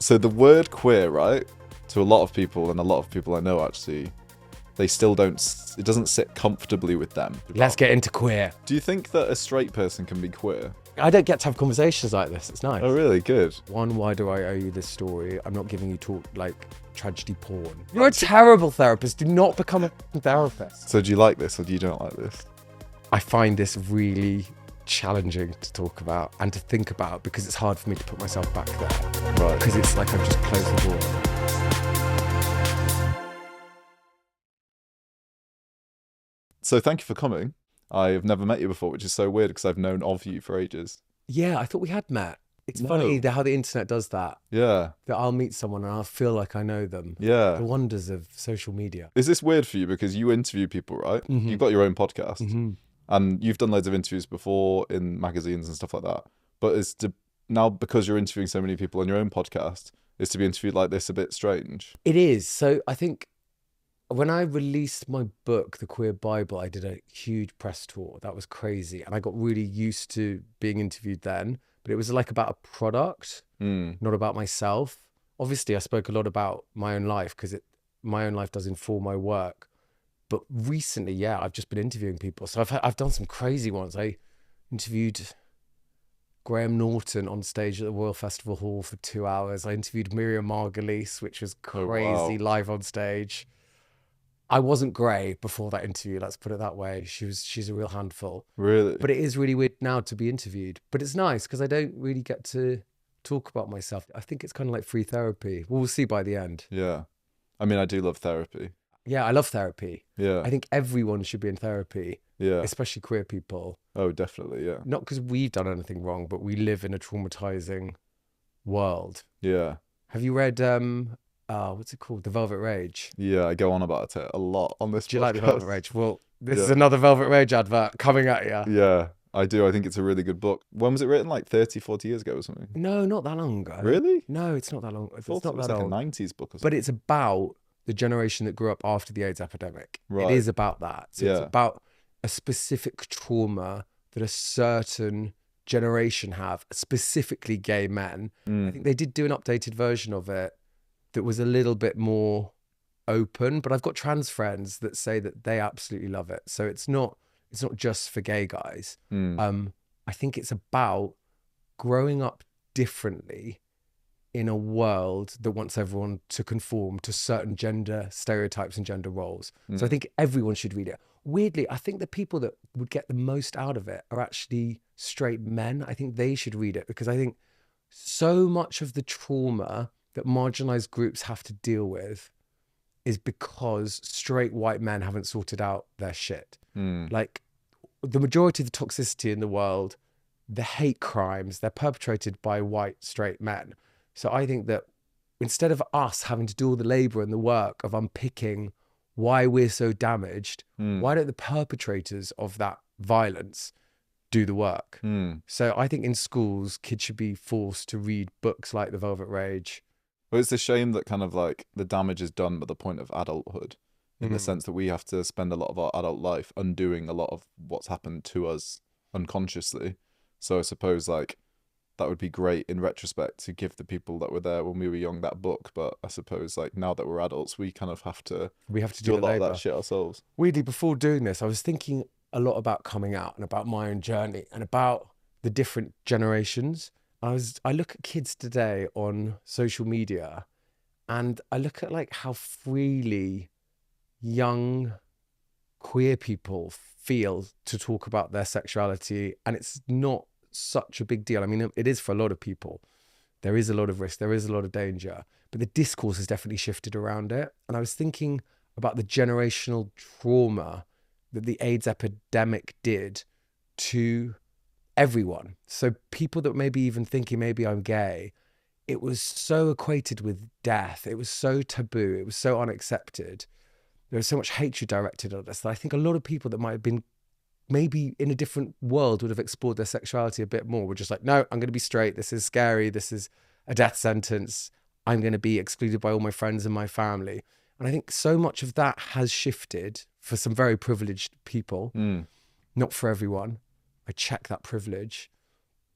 So the word queer, right, to a lot of people, and a lot of people I know actually, they still don't, it doesn't sit comfortably with them. Let's get into queer. Do you think that a straight person can be queer? I don't get to have conversations like this. It's nice. Oh, really? Good. One, why do I owe you this story? I'm not giving you talk like tragedy porn. You're a terrible therapist. Do not become a therapist. So do you like this or do you don't like this? I find this really challenging to talk about and to think about because it's hard for me to put myself back there. Right. Because it's like I've just closed the door. So thank you for coming. I've never met you before, which is so weird because I've known of you for ages. Yeah, I thought we had met. It's No. funny how the internet does that. Yeah. That I'll meet someone and I'll feel like I know them. Yeah. The wonders of social media. Is this weird for you because you interview people, right? Mhm. You've got your own podcast Mhm. and you've done loads of interviews before in magazines and stuff like that. But now because you're interviewing so many people on your own podcast, is to be interviewed like this a bit strange? It is. So I think when I released my book, The Queer Bible, I did a huge press tour. That was crazy. And I got really used to being interviewed then. But it was like about a product, not about myself. Obviously, I spoke a lot about my own life because my own life does inform my work. But recently, yeah, I've just been interviewing people. So I've done some crazy ones. I interviewed Graham Norton on stage at the Royal Festival Hall for 2 hours. I interviewed Miriam Margolyes, which was crazy, live on stage. I wasn't grey before that interview, let's put it that way. She's a real handful. Really? But it is really weird now to be interviewed. But it's nice because I don't really get to talk about myself. I think it's kind of like free therapy. We'll see by the end. Yeah. I mean, I do love therapy. Yeah, I love therapy. Yeah. I think everyone should be in therapy, Yeah. especially queer people. Oh, definitely. Yeah. Not because we've done anything wrong, but we live in a traumatizing world. Yeah. Have you read, what's it called? The Velvet Rage? Yeah. I go on about it a lot on this podcast. Do you like The Velvet Rage? Well, this is another Velvet Rage advert coming at you. Yeah, I do. I think it's a really good book. When was it written? Like 30, 40 years ago or something? No, not that long ago. Really? No, it's not that long. It's not it was that like old. a 90s book or something. But it's about the generation that grew up after the AIDS epidemic. Right. It is about that. So it's Yeah. about a specific trauma that a certain generation have, specifically gay men. I think they did do an updated version of it that was a little bit more open, but I've got trans friends that say that they absolutely love it. So it's not just for gay guys. I think it's about growing up differently in a world that wants everyone to conform to certain gender stereotypes and gender roles. So I think everyone should read it. Weirdly, I think the people that would get the most out of it are actually straight men. I think they should read it because I think so much of the trauma that marginalized groups have to deal with is because straight white men haven't sorted out their shit. Like the majority of the toxicity in the world, the hate crimes, they're perpetrated by white straight men. So I think that instead of us having to do all the labor and the work of unpicking why we're so damaged, why don't the perpetrators of that violence do the work? So I think in schools, kids should be forced to read books like The Velvet Rage. But it's a shame that kind of like the damage is done at the point of adulthood, in the sense that we have to spend a lot of our adult life undoing a lot of what's happened to us unconsciously. So I suppose like that would be great in retrospect to give the people that were there when we were young that book. But I suppose like now that we're adults, we kind of have to do a the lot labor. of that shit ourselves. Weirdly, before doing this, I was thinking a lot about coming out and about my own journey and about the different generations. I look at kids today on social media and I look at like how freely young queer people feel to talk about their sexuality, and it's not such a big deal. I mean, it is for a lot of people. There is a lot of risk, there is a lot of danger, but the discourse has definitely shifted around it. And I was thinking about the generational trauma that the AIDS epidemic did to everyone. So people that maybe even thinking maybe I'm gay, it was so equated with death. It was so taboo. It was so unaccepted. There was so much hatred directed at us that I think a lot of people that might have been maybe in a different world would have explored their sexuality a bit more. We're just like, no, I'm going to be straight. This is scary. This is a death sentence. I'm going to be excluded by all my friends and my family. And I think so much of that has shifted for some very privileged people, not for everyone. I check that privilege.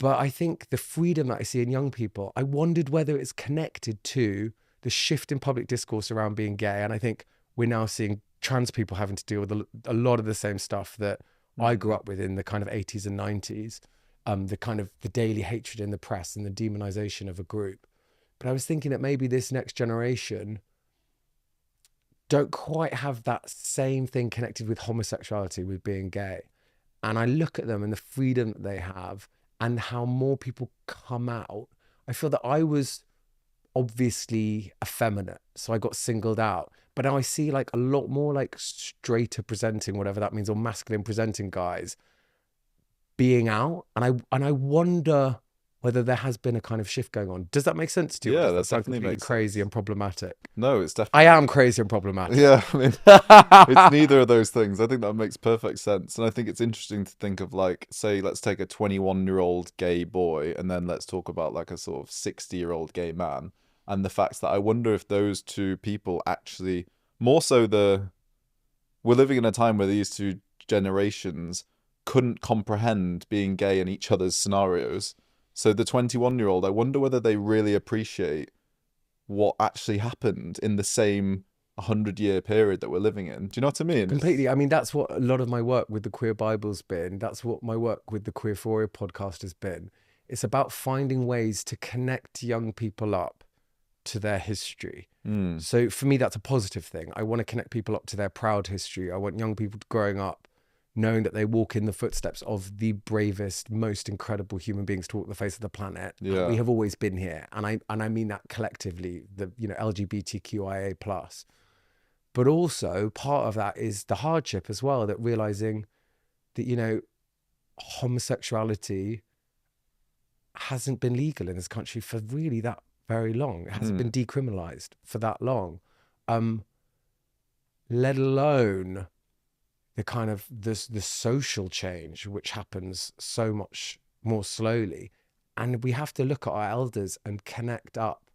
But I think the freedom that I see in young people, I wondered whether it's connected to the shift in public discourse around being gay. And I think we're now seeing trans people having to deal with a lot of the same stuff that I grew up with in the kind of 80s and 90s, the kind of the daily hatred in the press and the demonization of a group. But I was thinking that maybe this next generation don't quite have that same thing connected with homosexuality, with being gay. And I look at them and the freedom that they have and how more people come out. I feel that I was obviously effeminate, so I got singled out. But now I see like a lot more like straighter presenting, whatever that means, or masculine presenting guys being out. And I wonder whether there has been a kind of shift going on. Does that make sense to you? Yeah, Or does that sound definitely completely makes crazy sense. and problematic? No, it's definitely. I am crazy and problematic. Yeah, I mean, it's neither of those things. I think that makes perfect sense. And I think it's interesting to think of, like, say, let's take a 21-year-old gay boy, and then let's talk about like a sort of 60-year-old gay man. And the fact that I wonder if those two people actually, more so we're living in a time where these two generations couldn't comprehend being gay in each other's scenarios. So the 21-year-old, I wonder whether they really appreciate what actually happened in the same 100-year period that we're living in. Do you know what I mean? Completely. I mean, that's what a lot of my work with the Queer Bible's been. That's what my work with the Queerphoria podcast has been. It's about finding ways to connect young people up to their history. So for me, that's a positive thing. I want to connect people up to their proud history. I want young people growing up knowing that they walk in the footsteps of the bravest, most incredible human beings to walk the face of the planet. Yeah. And we have always been here. And I mean that collectively, the, LGBTQIA+. But also part of that is the hardship as well, that realizing that, homosexuality hasn't been legal in this country for really that very long. It hasn't been decriminalized for that long. Let alone the kind of the social change which happens so much more slowly. And we have to look at our elders and connect up,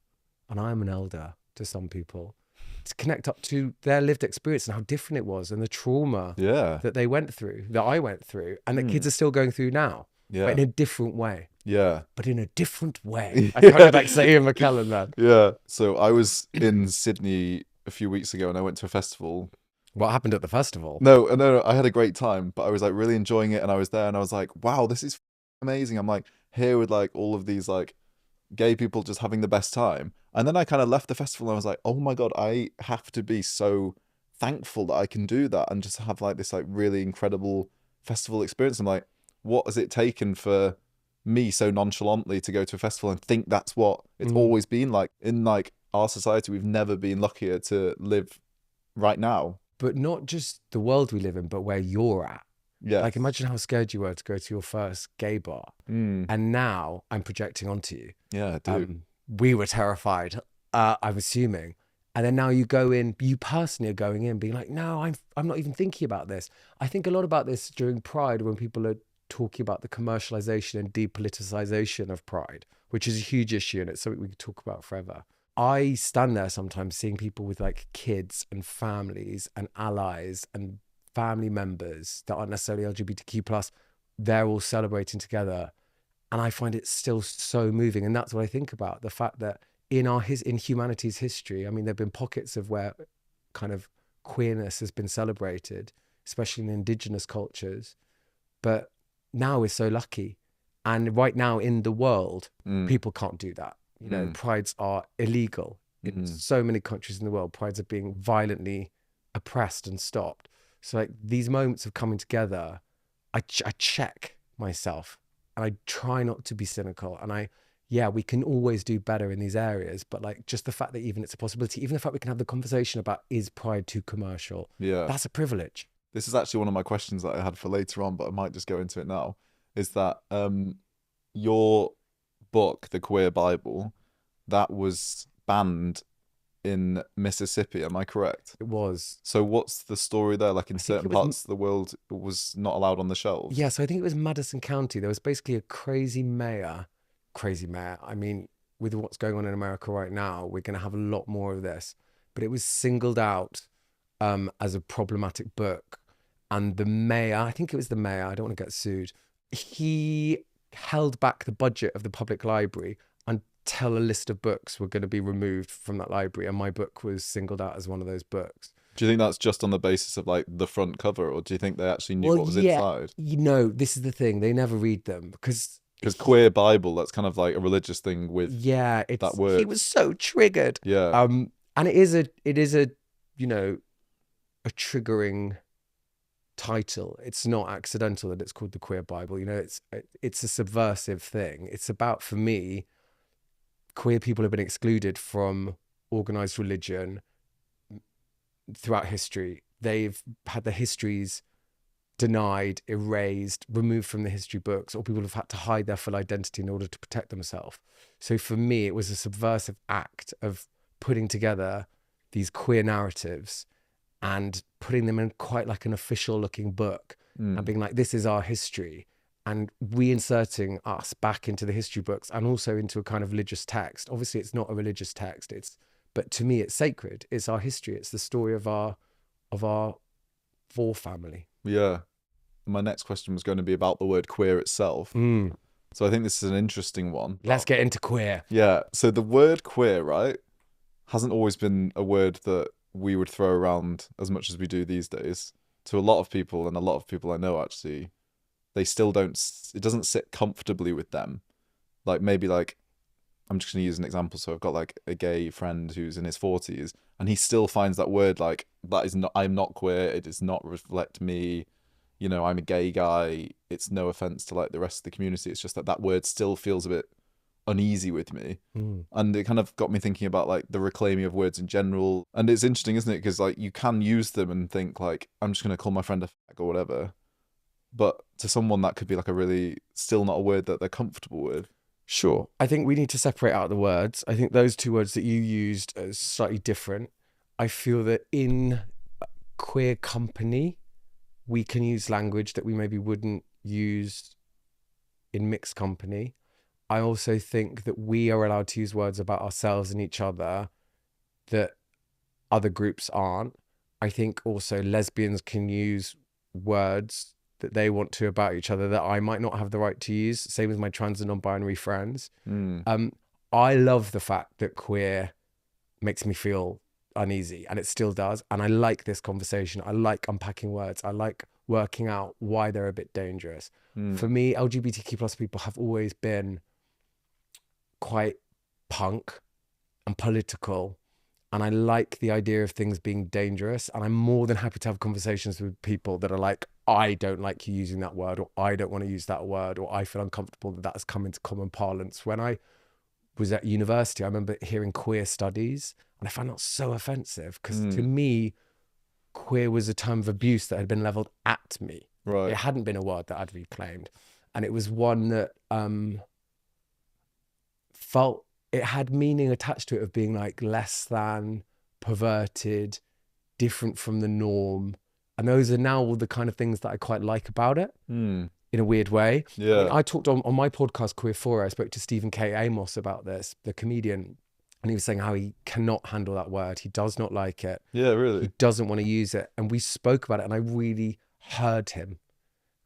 and I'm an elder to some people, to connect up to their lived experience and how different it was and the trauma that they went through, that I went through, and that kids are still going through now, but in a different way. Yeah. But in a different way. I kind of like say Ian McKellen, man. Yeah. So I was in Sydney a few weeks ago and I went to a festival. What happened at the festival? No, I had a great time, but I was like really enjoying it, and I was there and I was like, wow, this is amazing. I'm like here with like all of these like gay people just having the best time. And then I kind of left the festival and I was like, oh my God, I have to be so thankful that I can do that and just have like this like really incredible festival experience. I'm like, what has it taken for me so nonchalantly to go to a festival and think that's what it's always been like? In like our society, we've never been luckier to live right now. But not just the world we live in, but where you're at. Yeah. Like imagine how scared you were to go to your first gay bar. And now I'm projecting onto you. Yeah, dude. We were terrified, I'm assuming. And then now you go in, you personally are going in being like, no, I'm not even thinking about this. I think a lot about this during Pride when people are talking about the commercialization and depoliticization of Pride, which is a huge issue and it's something we could talk about forever. I stand there sometimes seeing people with like kids and families and allies and family members that aren't necessarily LGBTQ+, they're all celebrating together. And I find it still so moving. And that's what I think about, the fact that in humanity's history, I mean, there've been pockets of where kind of queerness has been celebrated, especially in indigenous cultures. But now we're so lucky. And right now in the world, people can't do that. Prides are illegal in so many countries in the world. Prides are being violently oppressed and stopped. So like these moments of coming together, I check myself and I try not to be cynical. And we can always do better in these areas. But like just the fact that even it's a possibility, even the fact we can have the conversation about is Pride too commercial? Yeah. That's a privilege. This is actually one of my questions that I had for later on, but I might just go into it now. Is that your book, The Queer Bible, that was banned in Mississippi, am I correct? It was. So what's the story there? Like in certain parts of the world, it was not allowed on the shelves? Yeah, so I think it was Madison County. There was basically a crazy mayor. I mean, with what's going on in America right now, we're going to have a lot more of this. But it was singled out as a problematic book. And the mayor, I think it was the mayor, I don't want to get sued, he held back the budget of the public library until a list of books were going to be removed from that library, and my book was singled out as one of those books. Do you think that's just on the basis of like the front cover, or do you think they actually knew what was inside? You know, this is the thing. They never read them because Queer Bible, that's kind of like a religious thing with that word. He was so triggered. Yeah. And it is a, you know, a triggering title. It's not accidental that it's called the Queer Bible. You know, it's a subversive thing. It's about, for me, queer people have been excluded from organized religion throughout history. They've had their histories denied, erased, removed from the history books, or people have had to hide their full identity in order to protect themselves. So for me, it was a subversive act of putting together these queer narratives and putting them in quite like an official looking book and being like, this is our history, and reinserting us back into the history books and also into a kind of religious text. Obviously it's not a religious text, but to me it's sacred. It's our history. It's the story of our family. Yeah. My next question was going to be about the word queer itself. So I think this is an interesting one. Let's get into queer. Yeah. So the word queer, right, hasn't always been a word that we would throw around as much as we do these days. To a lot of people, and a lot of people I know actually, they still don't, it doesn't sit comfortably with them. Like maybe like, I'm just going to use an example. So I've got like a gay friend who's in his 40s and he still finds that word like, that is not, I'm not queer. It does not reflect me. You know, I'm a gay guy. It's no offense to like the rest of the community. It's just that word still feels a bit uneasy with me. And it kind of got me thinking about like the reclaiming of words in general. And it's interesting, isn't it? Because like you can use them and think like, I'm just going to call my friend a fag or whatever. But to someone that could be like a really, still not a word that they're comfortable with. Sure. I think we need to separate out the words. I think those two words that you used are slightly different. I feel that in queer company, we can use language that we maybe wouldn't use in mixed company. I also think that we are allowed to use words about ourselves and each other that other groups aren't. I think also lesbians can use words that they want to about each other that I might not have the right to use. Same as my trans and non-binary friends. I love the fact that queer makes me feel uneasy, and it still does. And I like this conversation. I like unpacking words. I like working out why they're a bit dangerous. For me, LGBTQ plus people have always been quite punk and political. And I like the idea of things being dangerous. And I'm more than happy to have conversations with people that are like, I don't like you using that word, or I don't want to use that word, or I feel uncomfortable that has come into common parlance. When I was at university, I remember hearing queer studies, and I found that so offensive because to me, queer was a term of abuse that had been leveled at me. Right. It hadn't been a word that I'd reclaimed. And it was one that felt, it had meaning attached to it of being like less than, perverted, different from the norm. And those are now all the kind of things that I quite like about it in a weird way. Yeah. I mean, I talked on my podcast, Queerphoria, I spoke to Stephen K. Amos about this, the comedian, and he was saying how he cannot handle that word. He does not like it. Yeah, really. He doesn't want to use it. And we spoke about it, and I really heard him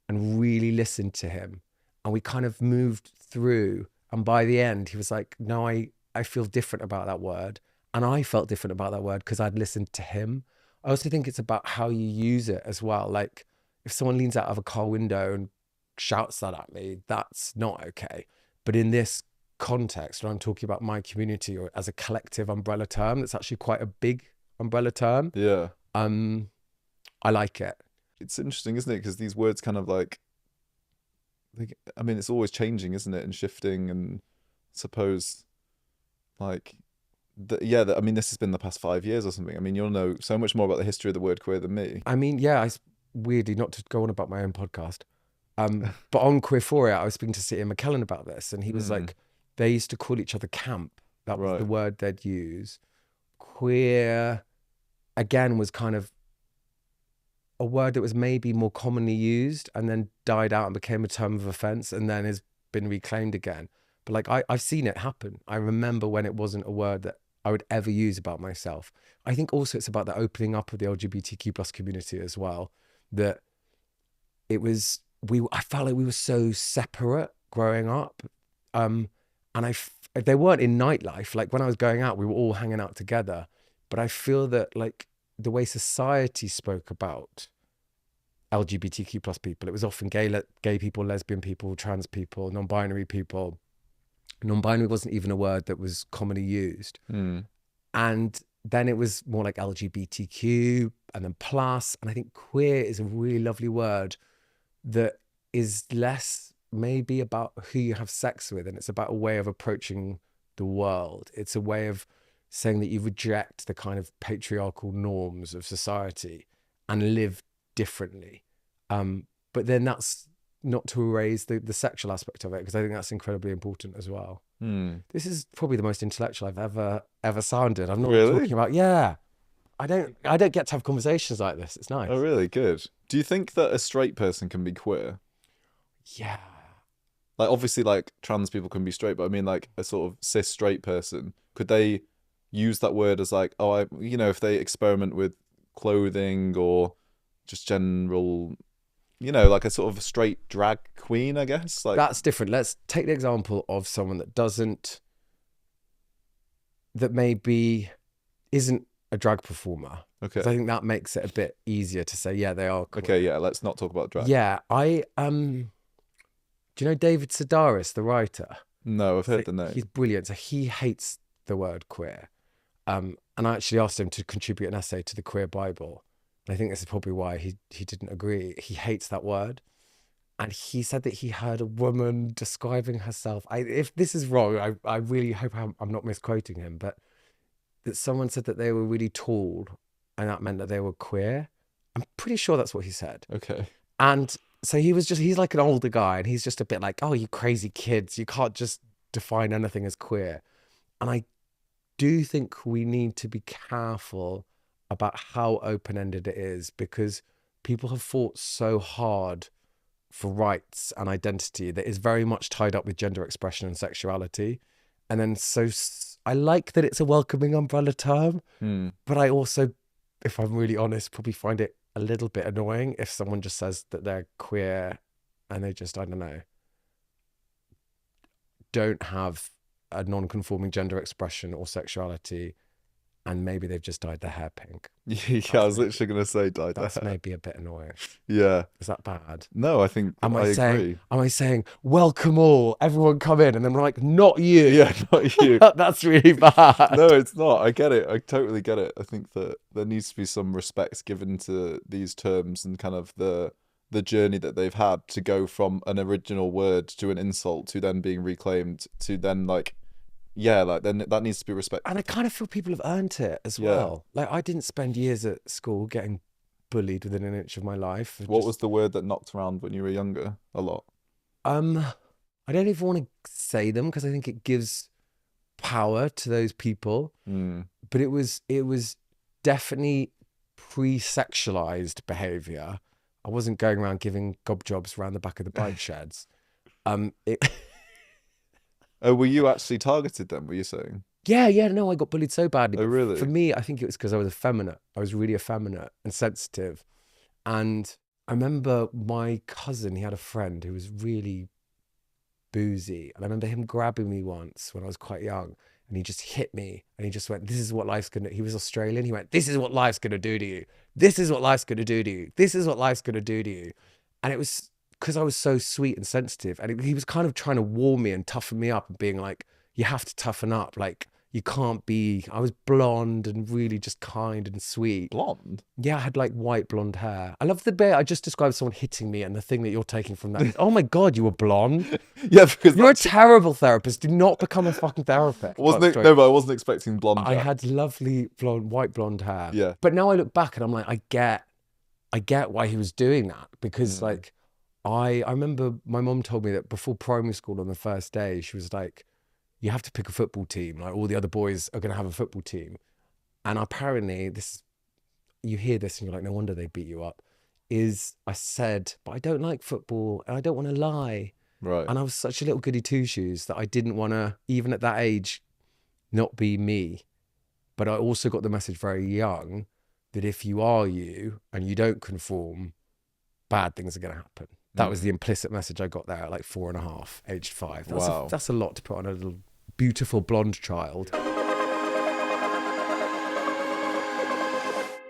and really listened to him. And we kind of moved through. And by the end, he was like, no, I feel different about that word. And I felt different about that word because I'd listened to him. I also think it's about how you use it as well. Like if someone leans out of a car window and shouts that at me, that's not okay. But in this context, when I'm talking about my community or as a collective umbrella term, that's actually quite a big umbrella term. Yeah. I like it. It's interesting, isn't it? Because these words kind of like, I mean, it's always changing, isn't it? And shifting, and suppose like, I mean, this has been the past 5 years or something. I mean, you'll know so much more about the history of the word queer than me. I mean, yeah, weirdly, not to go on about my own podcast, but on Queerphoria, I was speaking to Ian McKellen about this, and he was like, they used to call each other camp. That was the word they'd use. Queer, again, was kind of a word that was maybe more commonly used and then died out and became a term of offense and then has been reclaimed again. But like, I've seen it happen. I remember when it wasn't a word that I would ever use about myself. I think also it's about the opening up of the LGBTQ plus community as well, that it was, I felt like we were so separate growing up. And they weren't in nightlife. Like when I was going out, we were all hanging out together. But I feel that like the way society spoke about LGBTQ plus people, it was often gay people, lesbian people, trans people, non-binary people. Non-binary wasn't even a word that was commonly used. And then it was more like LGBTQ and then plus. And I think queer is a really lovely word that is less maybe about who you have sex with, and it's about a way of approaching the world. It's a way of saying that you reject the kind of patriarchal norms of society and live differently. But then that's not to erase the sexual aspect of it, because I think that's incredibly important as well. This is probably the most intellectual I've ever sounded. I'm not Really? talking about, I don't get to have conversations like this. It's nice. Oh, really? Good. Do you think that a straight person can be queer? Yeah. Like, obviously, like, trans people can be straight, but I mean, like, a sort of cis straight person, could they use that word as like, if they experiment with clothing or just general, like a sort of straight drag queen, I guess? Like, that's different. Let's take the example of someone that maybe isn't a drag performer. okay. I think that makes it a bit easier to say, yeah, they are queer. Okay, yeah, let's not talk about drag. Yeah, do you know David Sedaris, the writer? No, I've heard the name. He's brilliant. So he hates the word queer. And I actually asked him to contribute an essay to the Queer Bible. And I think this is probably why he didn't agree. He hates that word. And he said that he heard a woman describing herself. If this is wrong, I really hope I'm not misquoting him, but that someone said that they were really tall and that meant that they were queer. I'm pretty sure that's what he said. Okay. And so he's like an older guy, and he's just a bit like, oh, you crazy kids, you can't just define anything as queer. And I do think we need to be careful about how open-ended it is, because people have fought so hard for rights and identity that is very much tied up with gender expression and sexuality. And then I like that it's a welcoming umbrella term, but I also, if I'm really honest, probably find it a little bit annoying if someone just says that they're queer and they just, I don't know, don't have a non-conforming gender expression or sexuality, and maybe they've just dyed their hair pink. Yeah, I was literally going to say dyed their hair. That's maybe a bit annoying. Yeah. Is that bad? No, I think I agree. Am I saying, welcome all, everyone come in, and then we're like, not you. Yeah, not you. That's really bad. No, it's not. I get it. I totally get it. I think that there needs to be some respect given to these terms and kind of the journey that they've had to go from an original word to an insult to then being reclaimed to then like, yeah, like then that needs to be respected. And I kind of feel people have earned it as well. Like I didn't spend years at school getting bullied within an inch of my life. What was the word that knocked around when you were younger a lot? I don't even want to say them because I think it gives power to those people. But it was definitely pre-sexualized behavior. I wasn't going around giving gob jobs around the back of the bike sheds. Oh, were you actually targeted then, were you saying? Yeah, no, I got bullied so badly. Oh, really? For me, I think it was because I was effeminate. I was really effeminate and sensitive. And I remember my cousin, he had a friend who was really boozy. And I remember him grabbing me once when I was quite young, and he just hit me and he just went, this is what life's going to, he was Australian. He went, this is what life's going to do to you. This is what life's going to do to you. This is what life's going to do to you. And it was because I was so sweet and sensitive, and he was kind of trying to warm me and toughen me up and being like, you have to toughen up. Like, you can't be, I was blonde and really just kind and sweet. Blonde? Yeah, I had like white blonde hair. I love the bit I just described someone hitting me, and the thing that you're taking from that is, oh my God, you were blonde. Yeah, because you're a terrible therapist. Do not become a fucking therapist. No, but I wasn't expecting blonde hair. I had lovely white blonde hair. Yeah. But now I look back and I'm like, I get why he was doing that, because like, I remember my mom told me that before primary school on the first day, she was like, you have to pick a football team. Like all the other boys are going to have a football team. And apparently you hear this and you're like, no wonder they beat you up, I said, but I don't like football and I don't want to lie. Right. And I was such a little goody two shoes that I didn't want to, even at that age, not be me. But I also got the message very young that if you are you and you don't conform, bad things are going to happen. That was the implicit message I got there at like 4.5, aged 5. Wow. That's a lot to put on a little beautiful blonde child.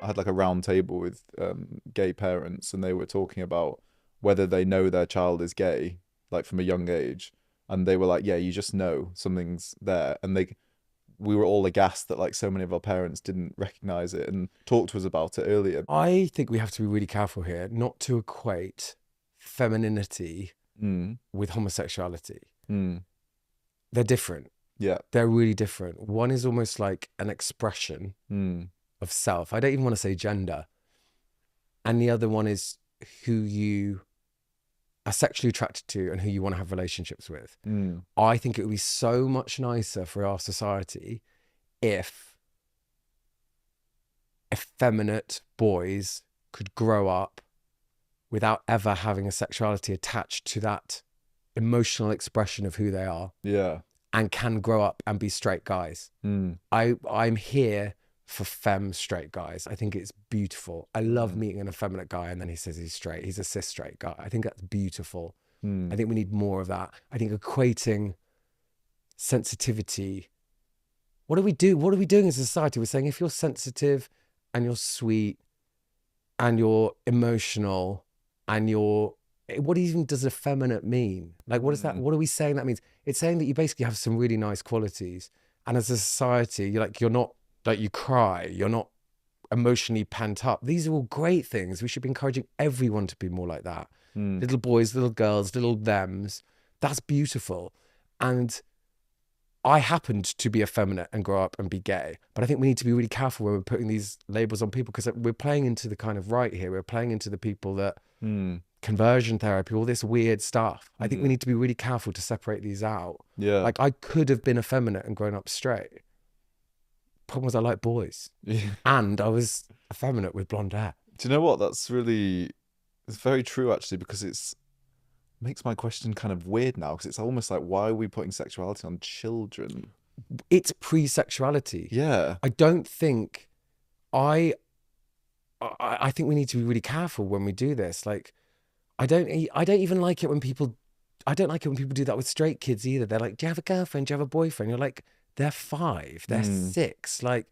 I had like a round table with gay parents, and they were talking about whether they know their child is gay, like from a young age. And they were like, yeah, you just know something's there. And we were all aghast that like so many of our parents didn't recognize it and talk to us about it earlier. I think we have to be really careful here not to equate femininity with homosexuality. They're different. Yeah. They're really different. One is almost like an expression of self. I don't even want to say gender. And the other one is who you are sexually attracted to and who you want to have relationships with. I think it would be so much nicer for our society if effeminate boys could grow up without ever having a sexuality attached to that emotional expression of who they are. Yeah. And can grow up and be straight guys. I'm here for femme straight guys. I think it's beautiful. I love meeting an effeminate guy and then he says he's straight. He's a cis straight guy. I think that's beautiful. I think we need more of that. I think equating sensitivity. What do we do? What are we doing as a society? We're saying if you're sensitive and you're sweet and you're emotional and you're, what even does effeminate mean? Like, what is that? What are we saying that means? It's saying that you basically have some really nice qualities. And as a society, you're not like you cry, you're not emotionally pent up. These are all great things. We should be encouraging everyone to be more like that. Little boys, little girls, little thems. That's beautiful. And I happened to be effeminate and grow up and be gay. But I think we need to be really careful when we're putting these labels on people, because we're playing into the kind of right here. We're playing into the people that conversion therapy, all this weird stuff. I think we need to be really careful to separate these out. Yeah. Like I could have been effeminate and grown up straight. Problem was I like boys. And I was effeminate with blonde hair. Do you know what? It's very true actually, because makes my question kind of weird now, because it's almost like, why are we putting sexuality on children? It's pre-sexuality. Yeah. I don't think I think we need to be really careful when we do this. Like I don't even like it when people do that with straight kids either. They're like, do you have a girlfriend? Do you have a boyfriend? You're like, they're 5, they're 6. Like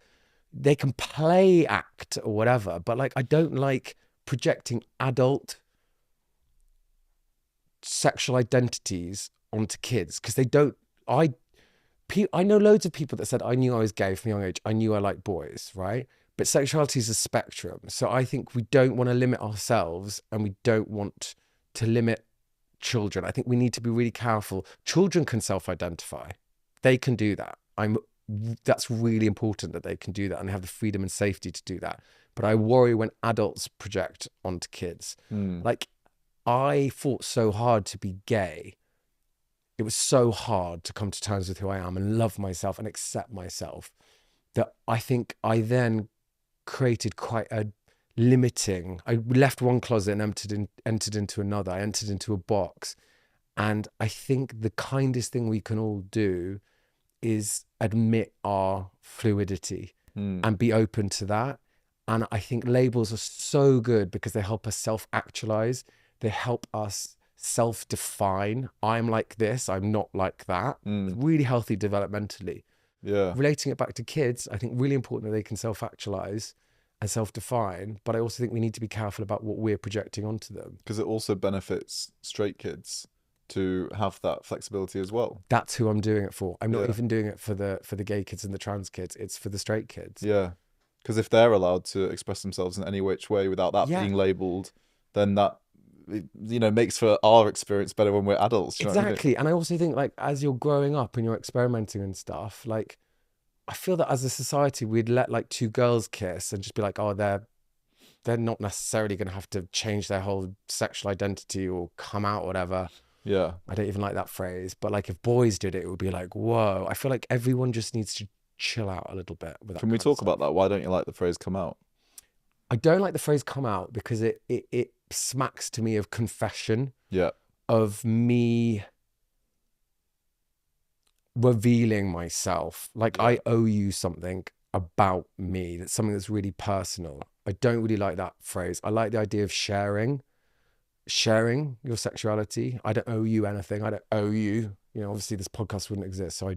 they can play act or whatever, but like, I don't like projecting adult sexual identities onto kids, because they don't. I know loads of people that said, I knew I was gay from a young age. I knew I liked boys, right? But sexuality is a spectrum. So I think we don't want to limit ourselves, and we don't want to limit children. I think we need to be really careful. Children can self-identify. They can do that. That's really important that they can do that and have the freedom and safety to do that. But I worry when adults project onto kids. Like I fought so hard to be gay. It was so hard to come to terms with who I am and love myself and accept myself, that I think I then created quite a limiting. I left one closet and entered into another. I entered into a box. And I think the kindest thing we can all do is admit our fluidity and be open to that. And I think labels are so good because they help us self-actualize. They help us self-define. I'm like this, I'm not like that. Really healthy developmentally. Yeah. Relating it back to kids, I think really important that they can self-actualize and self-define. But I also think we need to be careful about what we're projecting onto them. Because it also benefits straight kids to have that flexibility as well. That's who I'm doing it for. I'm not even doing it for the gay kids and the trans kids. It's for the straight kids. Yeah. Because if they're allowed to express themselves in any which way without that being labelled, then that, makes for our experience better when we're adults. Exactly. And I also think, like, as you're growing up and you're experimenting and stuff, like, I feel that as a society, we'd let like 2 girls kiss and just be like, oh, they're not necessarily going to have to change their whole sexual identity or come out or whatever. Yeah. I don't even like that phrase. But like if boys did it, it would be like, whoa. I feel like everyone just needs to chill out a little bit with that. Can we talk about that? Why don't you like the phrase come out? I don't like the phrase come out because it smacks to me of confession. Yeah. Of me revealing myself. Like I owe you something about me. That's something that's really personal. I don't really like that phrase. I like the idea of sharing. sharing your sexuality. I don't owe you anything. I don't owe you. You know, obviously this podcast wouldn't exist. So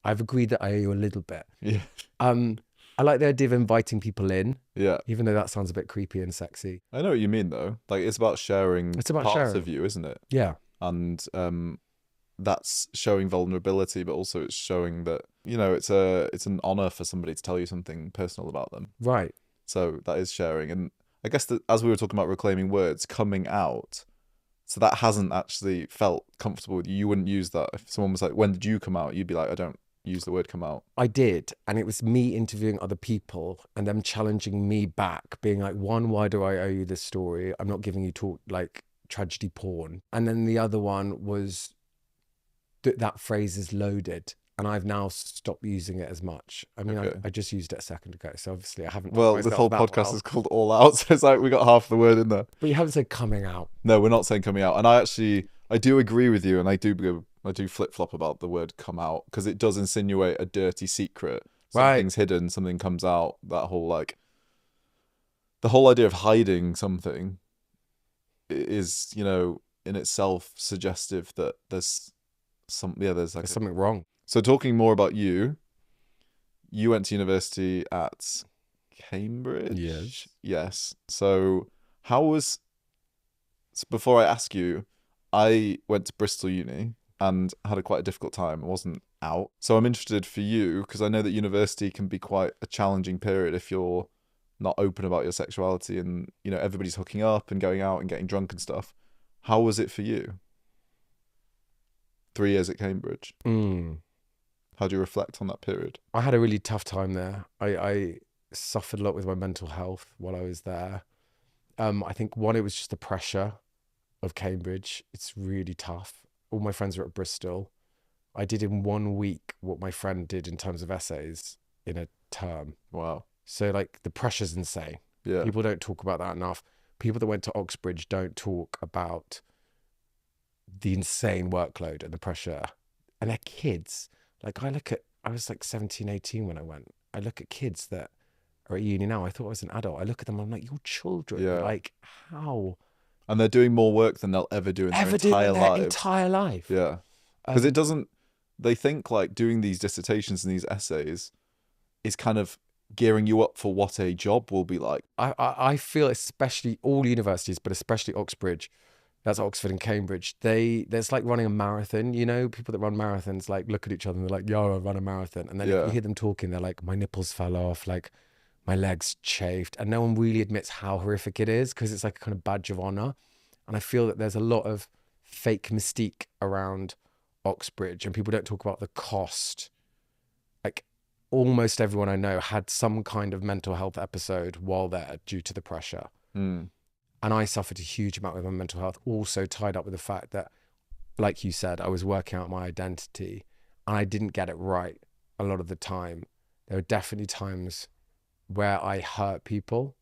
I've agreed that I owe you a little bit. Yeah. I like the idea of inviting people in, Yeah. even though that sounds a bit creepy and sexy. I know what you mean though. Like it's about sharing It's about parts sharing. of you, isn't it? Yeah. And that's showing vulnerability, but also it's showing that, you know, it's an honor for somebody to tell you something personal about them. Right. So that is sharing. And I guess that as we were talking about reclaiming words, coming out, so that hasn't actually felt comfortable with you. You wouldn't use that. If someone was like, when did you come out? You'd be like, I don't use the word come out. I did. And it was me interviewing other people and them challenging me back, being like, one, why do I owe you this story? I'm not giving you like tragedy porn. And then the other one was that phrase is loaded. And I've now stopped using it as much. I mean, Okay. I just used it a second ago. So obviously I haven't. Well, this whole podcast is called All Out. So it's like we got half the word in there. But you haven't said coming out. No, we're not saying coming out. And I do agree with you. And I do flip-flop about the word come out because it does insinuate a dirty secret. Something's hidden, something comes out. That whole like, the whole idea of hiding something is, you know, in itself suggestive that there's something wrong. So talking more about you went to university at Cambridge? Yes. Yes. So before I ask you, I went to Bristol Uni and had quite a difficult time. I wasn't out. So I'm interested for you, because I know that university can be quite a challenging period if you're not open about your sexuality and, you know, everybody's hooking up and going out and getting drunk and stuff. How was it for you? 3 years at Cambridge. How do you reflect on that period? I had a really tough time there. I suffered a lot with my mental health while I was there. I think one, it was just the pressure of Cambridge. It's really tough. All my friends were at Bristol. I did in 1 week what my friend did in terms of essays in a term. Wow. So like the pressure's insane. Yeah. People don't talk about that enough. People that went to Oxbridge don't talk about the insane workload and the pressure. And they're kids. Like I was like 17, 18 when I went. I look at kids that are at uni now. I thought I was an adult. I look at them, I'm like, you're children. Yeah. Like, how? And they're doing more work than they'll ever do in their entire life. Yeah. Because they think like doing these dissertations and these essays is kind of gearing you up for what a job will be like. I feel especially all universities, but especially Oxbridge, that's Oxford and Cambridge, there's like running a marathon, you know, people that run marathons like look at each other and they're like, yo, I run a marathon. And then if you hear them talking, they're like, my nipples fell off, like my legs chafed. And no one really admits how horrific it is because it's like a kind of badge of honor. And I feel that there's a lot of fake mystique around Oxbridge and people don't talk about the cost. Like almost everyone I know had some kind of mental health episode while there due to the pressure. And I suffered a huge amount with my mental health, also tied up with the fact that, like you said, I was working out my identity and I didn't get it right a lot of the time. There were definitely times where I hurt people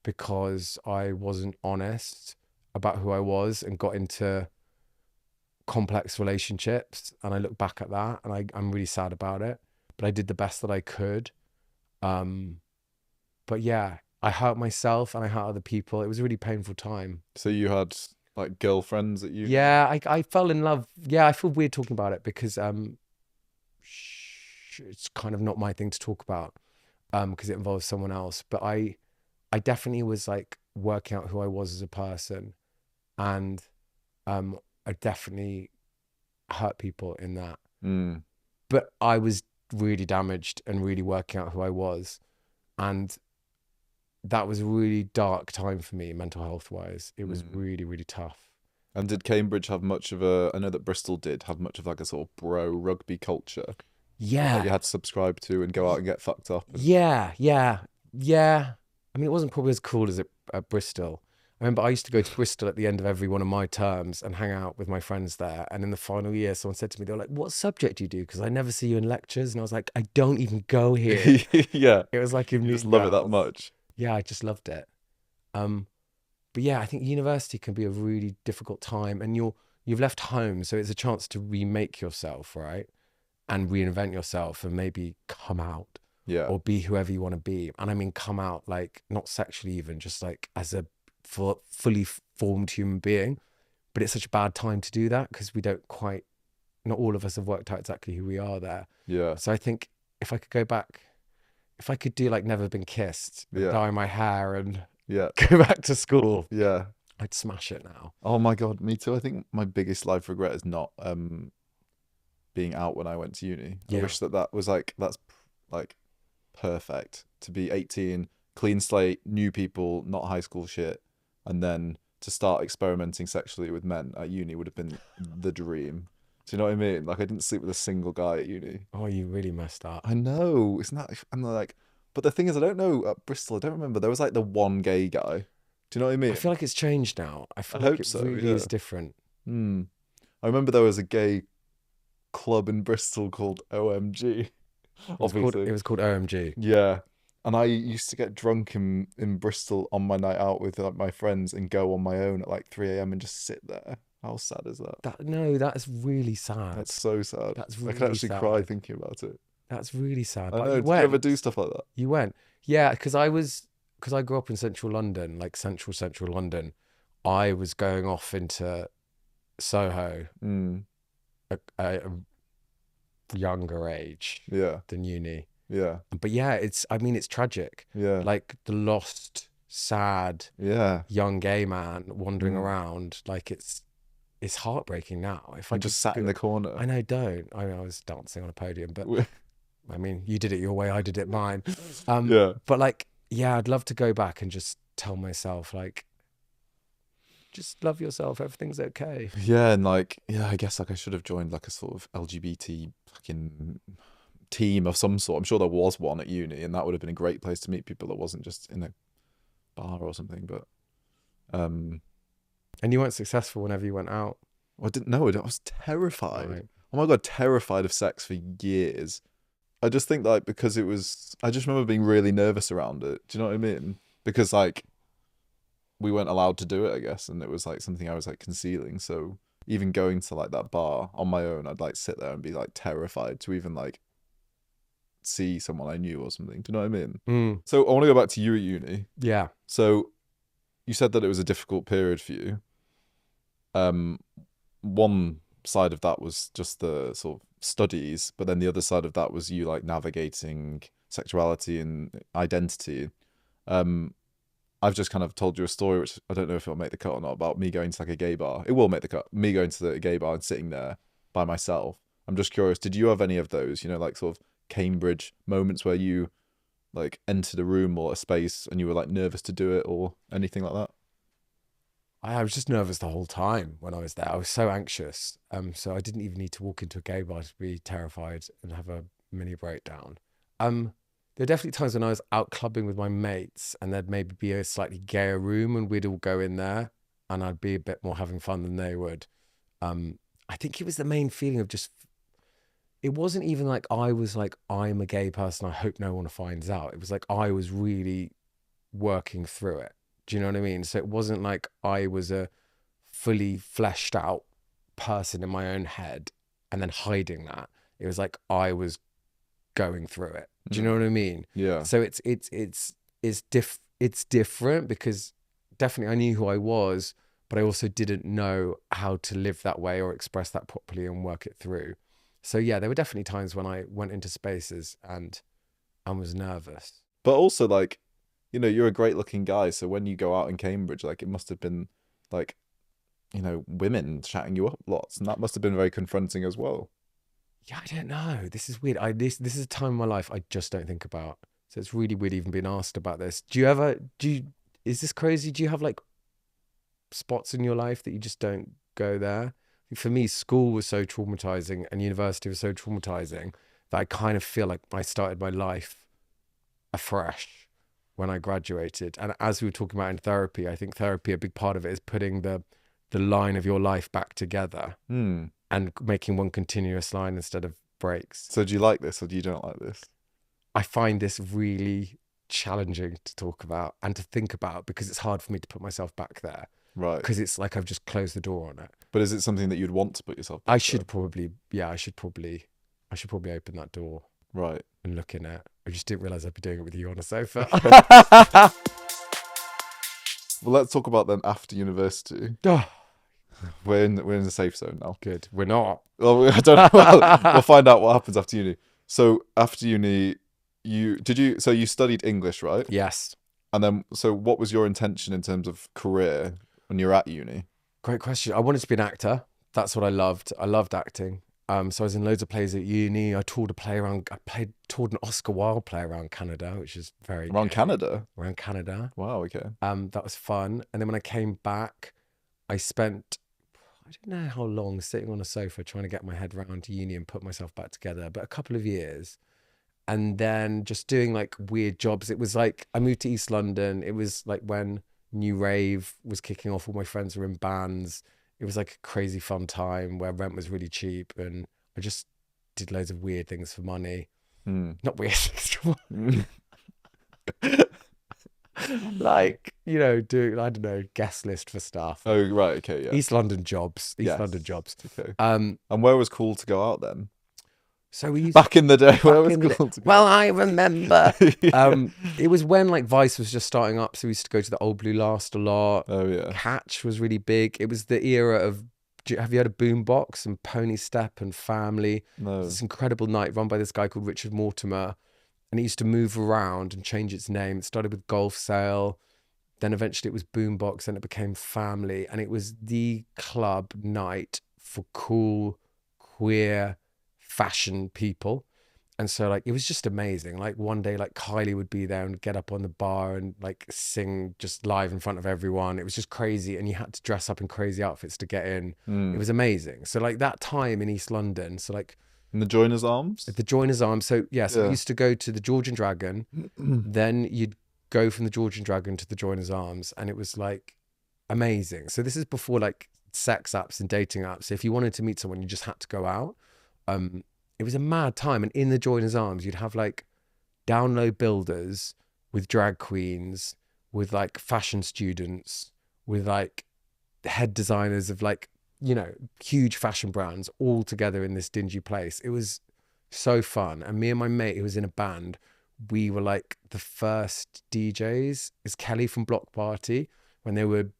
because I wasn't honest about who I was and got into complex relationships. And I look back at that and I'm really sad about it, but I did the best that I could. But yeah, I hurt myself and I hurt other people. It was a really painful time. So you had like girlfriends at uni? Yeah, I fell in love. Yeah, I feel weird talking about it because it's kind of not my thing to talk about because it involves someone else. But I definitely was like working out who I was as a person, and I definitely hurt people in that. But I was really damaged and really working out who I was, and that was a really dark time for me mental health wise. It was really, really tough. And did Cambridge have much of a, I know that Bristol did have much of like a sort of bro rugby culture that you had to subscribe to and go out and get fucked up? Yeah. I mean, it wasn't probably as cool as at Bristol. I remember I used to go to Bristol at the end of every one of my terms and hang out with my friends there. And in the final year, someone said to me, they were like, what subject do you do? Because I never see you in lectures. And I was like, I don't even go here. Yeah. It was like, you just love it that much. Yeah, I just loved it. But yeah, I think university can be a really difficult time and you've left home. So it's a chance to remake yourself, right? And reinvent yourself and maybe come out or be whoever you want to be. And I mean, come out like not sexually even, just like as a fully formed human being. But it's such a bad time to do that because we don't quite, not all of us have worked out exactly who we are there. Yeah. So I think if I could go back, if I could do like Never Been Kissed, and Yeah. dye my hair and Yeah. go back to school, Yeah. I'd smash it now. Oh my God, me too. I think my biggest life regret is not being out when I went to uni. I Yeah. wish that was like, that's like perfect to be 18, clean slate, new people, not high school shit, and then to start experimenting sexually with men at uni would have been the dream. Do you know what I mean? Like I didn't sleep with a single guy at uni. Oh, you really messed up. I know, it's not. I'm like, but the thing is, I don't know at Bristol. I don't remember. There was like the one gay guy. Do you know what I mean? I feel like it's changed now. I feel I like hope it so, really yeah. is different. I remember there was a gay club in Bristol called OMG. It was called OMG. Yeah. And I used to get drunk in Bristol on my night out with like my friends and go on my own at like 3 a.m. and just sit there. How sad is that? No, that's really sad. That's so sad. That's I really can actually cry sad. thinking about it. That's really sad. I But know. you Did you ever do stuff like that? You went. Yeah, because I grew up in central London, like central London. I was going off into Soho at a younger age Yeah. than uni. Yeah. But yeah, it's tragic. Yeah. Like the lost, sad, Yeah. young gay man wandering around. Like it's heartbreaking now. If I just sat in the corner. I know, don't. I was dancing on a podium, but I mean, you did it your way, I did it mine. Yeah. But like, yeah, I'd love to go back and just tell myself, like, just love yourself. Everything's okay. Yeah, and like, yeah, I guess like I should have joined like a sort of LGBT fucking team of some sort. I'm sure there was one at uni, and that would have been a great place to meet people that wasn't just in a bar or something. But and you weren't successful whenever you went out. I didn't know it. I was terrified. Right. Oh my God, terrified of sex for years. I just think like because I just remember being really nervous around it. Do you know what I mean? Because like we weren't allowed to do it, I guess, and it was like something I was like concealing. So even going to like that bar on my own, I'd like sit there and be like terrified to even like see someone I knew or something. Do you know what I mean? So I want to go back to you at uni. Yeah. So you said that it was a difficult period for you. One side of that was just the sort of studies, but then the other side of that was you like navigating sexuality and identity. I've just kind of told you a story, which I don't know if it'll make the cut or not, about me going to like a gay bar. It will make the cut. Me going to the gay bar and sitting there by myself. I'm just curious, did you have any of those, you know, like sort of Cambridge moments where you like entered a room or a space and you were like nervous to do it or anything like that? I was just nervous the whole time when I was there. I was so anxious. So I didn't even need to walk into a gay bar to be terrified and have a mini breakdown. There are definitely times when I was out clubbing with my mates and there'd maybe be a slightly gayer room and we'd all go in there and I'd be a bit more having fun than they would. I think it was the main feeling of just, it wasn't even like I was like, I'm a gay person, I hope no one finds out. It was like I was really working through it. Do you know what I mean? So it wasn't like I was a fully fleshed out person in my own head and then hiding that. It was like I was going through it. Do you know what I mean? Yeah. So it's different because definitely I knew who I was, but I also didn't know how to live that way or express that properly and work it through. So yeah, there were definitely times when I went into spaces and was nervous. But also like, you know, you're a great looking guy. So when you go out in Cambridge, like it must have been like, you know, women chatting you up lots. And that must have been very confronting as well. Yeah, I don't know. This is weird. This is a time in my life I just don't think about. So it's really weird even being asked about this. Is this crazy? Do you have like spots in your life that you just don't go there? For me, school was so traumatizing and university was so traumatizing that I kind of feel like I started my life afresh when I graduated. And as we were talking about in therapy, I think therapy, a big part of it is putting the line of your life back together and making one continuous line instead of breaks. So do you like this or do you don't like this? I find this really challenging to talk about and to think about because it's hard for me to put myself back there. Right. Because it's like I've just closed the door on it. But is it something that you'd want to put yourself back I should probably open that door. Right. And look in it. I just didn't realise I'd be doing it with you on a sofa. Well, let's talk about then after university. Oh, We're in a safe zone now. good. We're not. Well, I don't know. We'll find out what happens after uni. So after uni, you studied English, right? Yes. And then, so what was your intention in terms of career when you're at uni? Great question. I wanted to be an actor. That's what I loved. I loved acting. So I was in loads of plays at uni. I toured toured an Oscar Wilde play around Canada, which is very Around Canada? around Canada. Wow, okay. That was fun. And then when I came back, I spent, I don't know how long, sitting on a sofa trying to get my head around uni and put myself back together, but a couple of years. And then just doing like weird jobs. It was like, I moved to East London. It was like when New Rave was kicking off. All my friends were in bands. It was like a crazy fun time where rent was really cheap. And I just did loads of weird things for money. Not weird things for money. Like, do, I don't know, guest list for stuff. Oh, right, okay, yeah. East London jobs. London jobs. Okay. And where was cool to go out then? So we used back in the day, where was cool to go? Well, I remember. Yeah. It was when like Vice was just starting up, so we used to go to the Old Blue Last a lot. Oh yeah. Catch was really big. It was the era of. Have you heard of Boombox and Pony Step and Family? No. This incredible night run by this guy called Richard Mortimer, and it used to move around and change its name. It started with Golf Sale, then eventually it was Boombox, and it became Family, and it was the club night for cool, queer, fashion people. And so like it was just amazing. Like one day like Kylie would be there and get up on the bar and like sing just live in front of everyone. It was just crazy, and you had to dress up in crazy outfits to get in. It was amazing. So like that time in East London, so like in the Joiners Arms? at the Joiners Arms. So yes, I used to go to the George and Dragon. Then you'd go from the George and Dragon to the Joiners Arms, and it was like amazing. So this is before like sex apps and dating apps. So if you wanted to meet someone, you just had to go out. It was a mad time. And in the Joiners Arms, you'd have like down low builders with drag queens, with like fashion students, with like head designers of like, huge fashion brands all together in this dingy place. It was so fun. And me and my mate who was in a band, we were like the first DJs. Is Kelly from Block Party when they were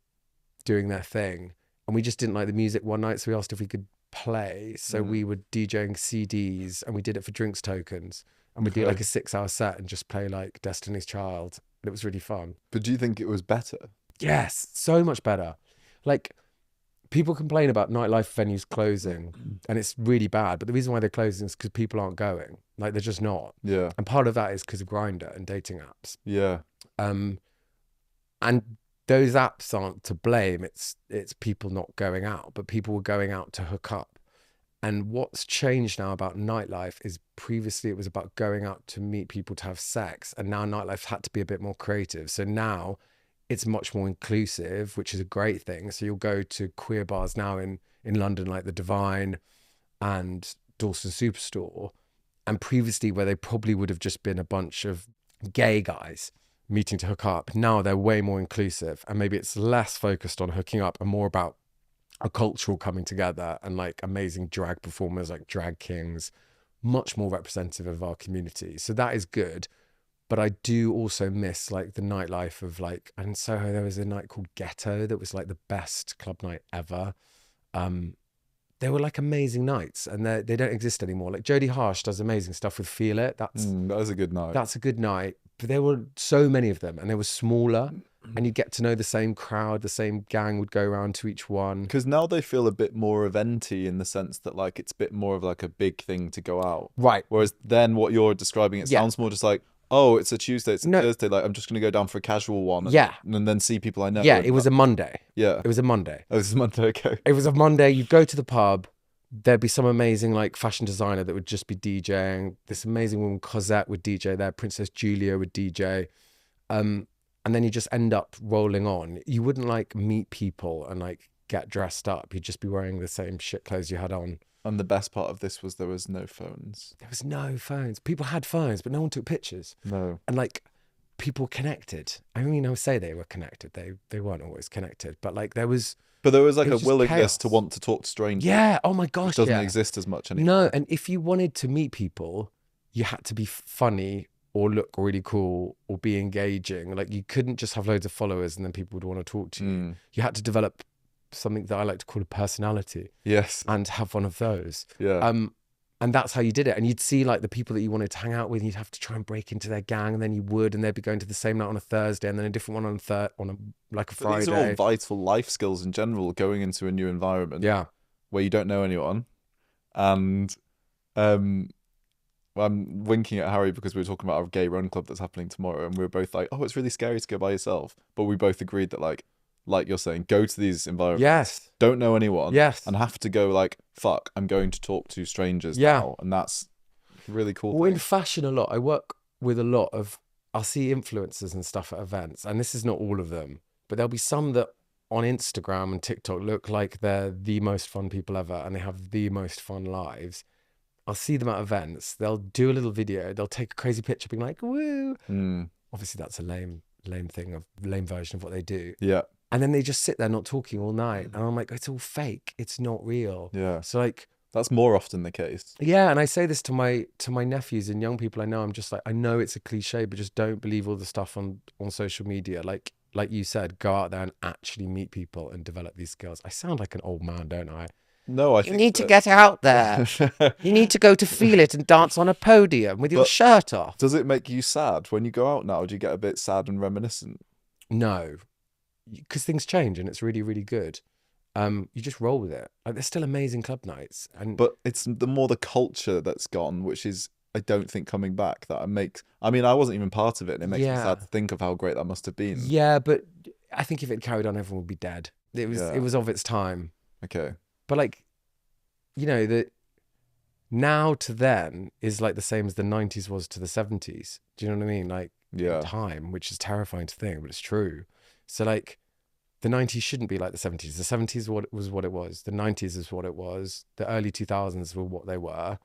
doing their thing. And we just didn't like the music one night. So we asked if we could play. So we were DJing CDs, and we did it for drinks tokens, and we did like a 6-hour set and just play like Destiny's Child. And it was really fun. But do you think it was better? Yes, so much better. Like people complain about nightlife venues closing, and it's really bad, but the reason why they're closing is because people aren't going. Like they're just not. Yeah. And part of that is because of Grindr and dating apps. Yeah. And those apps aren't to blame. It's people not going out, but people were going out to hook up. And what's changed now about nightlife is previously it was about going out to meet people to have sex, and now nightlife had to be a bit more creative. So now it's much more inclusive, which is a great thing. So you'll go to queer bars now in London, like the Divine and Dawson Superstore, and previously where they probably would have just been a bunch of gay guys meeting to hook up, now they're way more inclusive, and maybe it's less focused on hooking up and more about a cultural coming together, and like amazing drag performers like Drag Kings, much more representative of our community. So that is good. But I do also miss like the nightlife of like, in Soho there was a night called Ghetto that was like the best club night ever. They were like amazing nights, and they don't exist anymore. Like Jodie Harsh does amazing stuff with Feel It. That was a good night. That's a good night. But there were so many of them, and they were smaller, and you get to know the same crowd, the same gang would go around to each one. Because now they feel a bit more eventy in the sense that like it's a bit more of like a big thing to go out. Right. Whereas then what you're describing, it sounds more just like, oh, it's a Tuesday, it's a Thursday, like I'm just going to go down for a casual one and then see people I know. Yeah, it was a Monday. Yeah. It was a Monday. Oh, this is Monday, okay. It was a Monday, you'd go to the pub, there'd be some amazing like fashion designer that would just be DJing. This amazing woman Cosette would DJ there, Princess Julia would DJ. And then you just end up rolling on. You wouldn't like meet people and like get dressed up. You'd just be wearing the same shit clothes you had on. And the best part of this was there was no phones. There was no phones. People had phones, but no one took pictures. No. And like people connected. I mean, I would say they were connected. They weren't always connected, but like there was. But there was like a willingness chaos. to want to talk to strangers. Yeah. Oh my gosh. It doesn't exist as much anymore. No. And if you wanted to meet people, you had to be funny or look really cool or be engaging. Like you couldn't just have loads of followers and then people would want to talk to you. You had to develop something that I like to call a personality. Yes. And have one of those. Yeah. And that's how you did it. And you'd see like the people that you wanted to hang out with, and you'd have to try and break into their gang, and then you would, and they'd be going to the same night on a Thursday, and then a different one on a like a Friday. But these are all vital life skills in general, going into a new environment. Yeah. Where you don't know anyone. And I'm winking at Harry because we were talking about our gay run club that's happening tomorrow, and we were both like, oh, it's really scary to go by yourself. But we both agreed that like you're saying, go to these environments. Yes. Don't know anyone. Yes. And have to go like, fuck, I'm going to talk to strangers Yeah. now. And that's really cool. Well, in fashion a lot, I work with a lot of, I'll see influencers and stuff at events, and this is not all of them, but there'll be some that on Instagram and TikTok look like they're the most fun people ever and they have the most fun lives. I'll see them at events. They'll do a little video. They'll take a crazy picture being like, woo. Obviously, that's a lame version of what they do. Yeah. And then they just sit there not talking all night. And I'm like, it's all fake. It's not real. Yeah. So like, that's more often the case. yeah. And I say this to my nephews and young people I know. I'm just like, I know it's a cliche, but just don't believe all the stuff on social media. Like you said, go out there and actually meet people and develop these skills. I sound like an old man, don't I? No, I think you need to get out there. You need to go to Feel It and dance on a podium with your shirt off. Does it make you sad when you go out now? Do you get a bit sad and reminiscent? No, because things change and it's really, really good. You just roll with it. Like, there's still amazing club nights, but it's the culture that's gone, which is, I don't think, coming back. That makes. I mean, I wasn't even part of it, and it makes me sad to think of how great that must have been. Yeah, but I think if it carried on, everyone would be dead. It was of its time. Okay. But like, you know, the now to then is like the same as the 90s was to the 70s. Do you know what I mean? Like, time, which is terrifying to think, but it's true. So like, the 90s shouldn't be like the 70s. The 70s was what it was. The 90s is what it was. The early 2000s were what they were.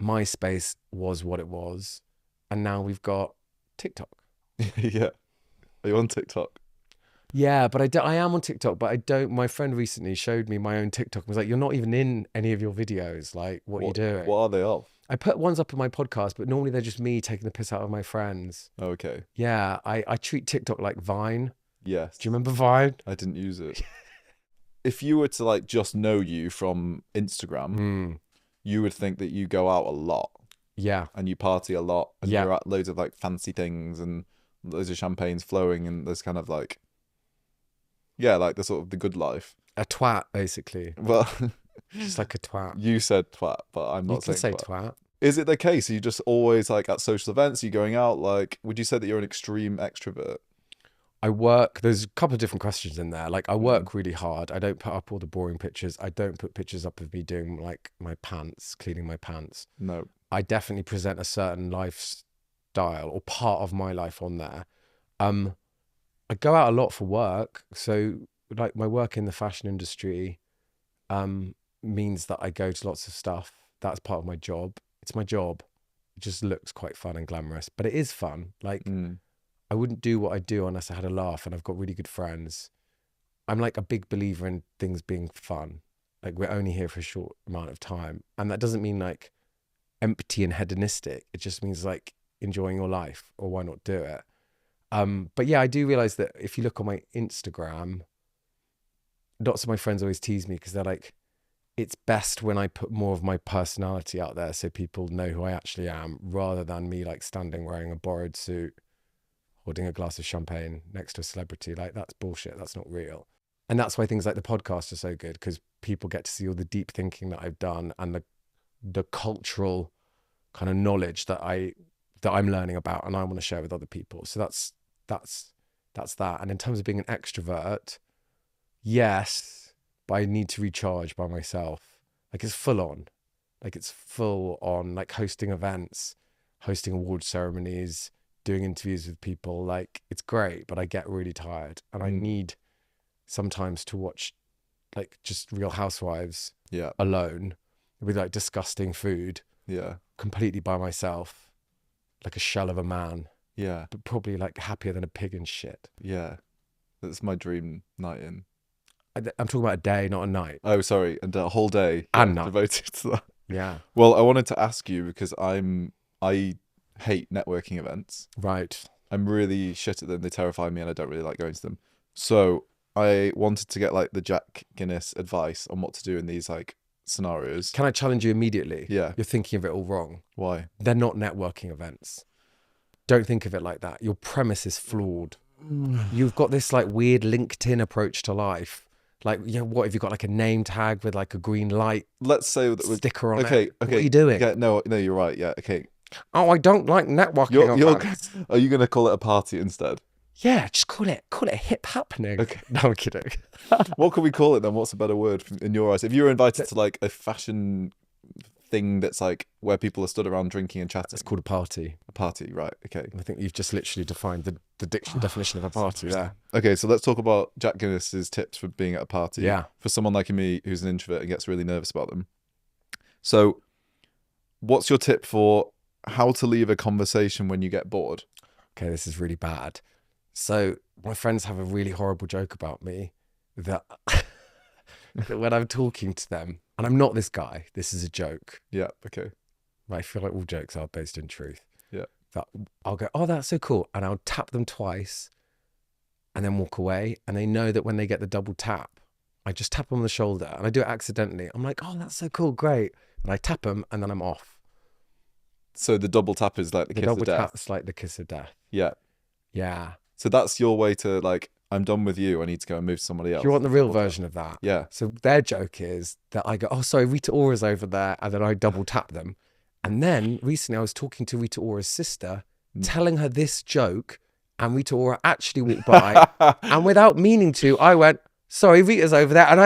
MySpace was what it was. And now we've got TikTok. Yeah. Are you on TikTok? Yeah, but I am on TikTok, but I don't. My friend recently showed me my own TikTok and was like, you're not even in any of your videos. Like, what are you doing? What are they of? I put ones up on my podcast, but normally they're just me taking the piss out of my friends. Okay. Yeah, I treat TikTok like Vine. Yes. Do you remember Vine? I didn't use it. If you were to like just know you from Instagram, you would think that you go out a lot. Yeah. And you party a lot. And you're at loads of like fancy things and loads of champagnes flowing and there's kind of like, like the sort of the good life. A twat, basically. Well, just like a twat. You said twat, but I'm not saying twat. You can say twat. Is it the case? Are you just always like at social events? Are you going out? Like, would you say that you're an extreme extrovert? I work, there's a couple of different questions in there. Like, I work really hard. I don't put up all the boring pictures. I don't put pictures up of me doing like my pants, cleaning my pants. No. I definitely present a certain lifestyle or part of my life on there. I go out a lot for work. So like my work in the fashion industry means that I go to lots of stuff. That's part of my job. It's my job. It just looks quite fun and glamorous, but it is fun. Like, I wouldn't do what I do unless I had a laugh, and I've got really good friends. I'm like a big believer in things being fun. Like, we're only here for a short amount of time. And that doesn't mean like empty and hedonistic. It just means like enjoying your life, or why not do it? But yeah, I do realize that if you look on my Instagram, lots of my friends always tease me because they're like, it's best when I put more of my personality out there so people know who I actually am, rather than me like standing wearing a borrowed suit, holding a glass of champagne next to a celebrity. Like, that's bullshit. That's not real. And that's why things like the podcast are so good, because people get to see all the deep thinking that I've done and the cultural kind of knowledge that I'm learning about and I want to share with other people. So that's that. And in terms of being an extrovert, yes, but I need to recharge by myself. Like, it's full on. Like hosting events, hosting award ceremonies, doing interviews with people. Like, it's great, but I get really tired and I need sometimes to watch like just Real Housewives alone with like disgusting food, completely by myself, like a shell of a man, but probably like happier than a pig in shit. That's my dream night in. I'm talking about a day, not a night. Oh, sorry. And a whole day and night devoted to that. Yeah. Well, I wanted to ask you because I hate networking events. Right. I'm really shit at them. They terrify me and I don't really like going to them. So I wanted to get like the Jack Guinness advice on what to do in these like scenarios. Can I challenge you immediately? Yeah. You're thinking of it all wrong. Why? They're not networking events. Don't think of it like that. Your premise is flawed. You've got this like weird LinkedIn approach to life. Like, you know, what have you got, like a name tag with like a green light Let's say that sticker on it? Okay. What are you doing? Yeah, no, you're right. Yeah, okay. Oh, I don't like networking events. Are you gonna call it a party instead? Yeah, just call it a hip happening. Okay. No, I'm kidding. What could we call it then? What's a better word in your eyes? If you were invited to like a fashion thing that's like where people are stood around drinking and chatting. It's called a party. A party, right? Okay. I think you've just literally defined the definition of a party there. Okay, so let's talk about Jack Guinness's tips for being at a party. Yeah. For someone like me who's an introvert and gets really nervous about them. So, what's your tip for how to leave a conversation when you get bored? Okay, this is really bad. So my friends have a really horrible joke about me that, that when I'm talking to them, and I'm not this guy, this is a joke. Yeah, okay. I feel like all jokes are based in truth. Yeah. That I'll go, oh, that's so cool. And I'll tap them twice and then walk away. And they know that when they get the double tap, I just tap them on the shoulder and I do it accidentally. I'm like, oh, that's so cool, great. And I tap them and then I'm off. So the double tap is like the kiss of double death. tap's like the kiss of death. Yeah. Yeah. So that's your way to like, I'm done with you. I need to go and move to somebody else. Do you want the real version of that? Yeah. So their joke is that I go, oh, sorry, Rita Ora's over there. And then I double tap them. And then recently I was talking to Rita Ora's sister, telling her this joke. And Rita Ora actually walked by. And without meaning to, I went, sorry, Rita's over there. And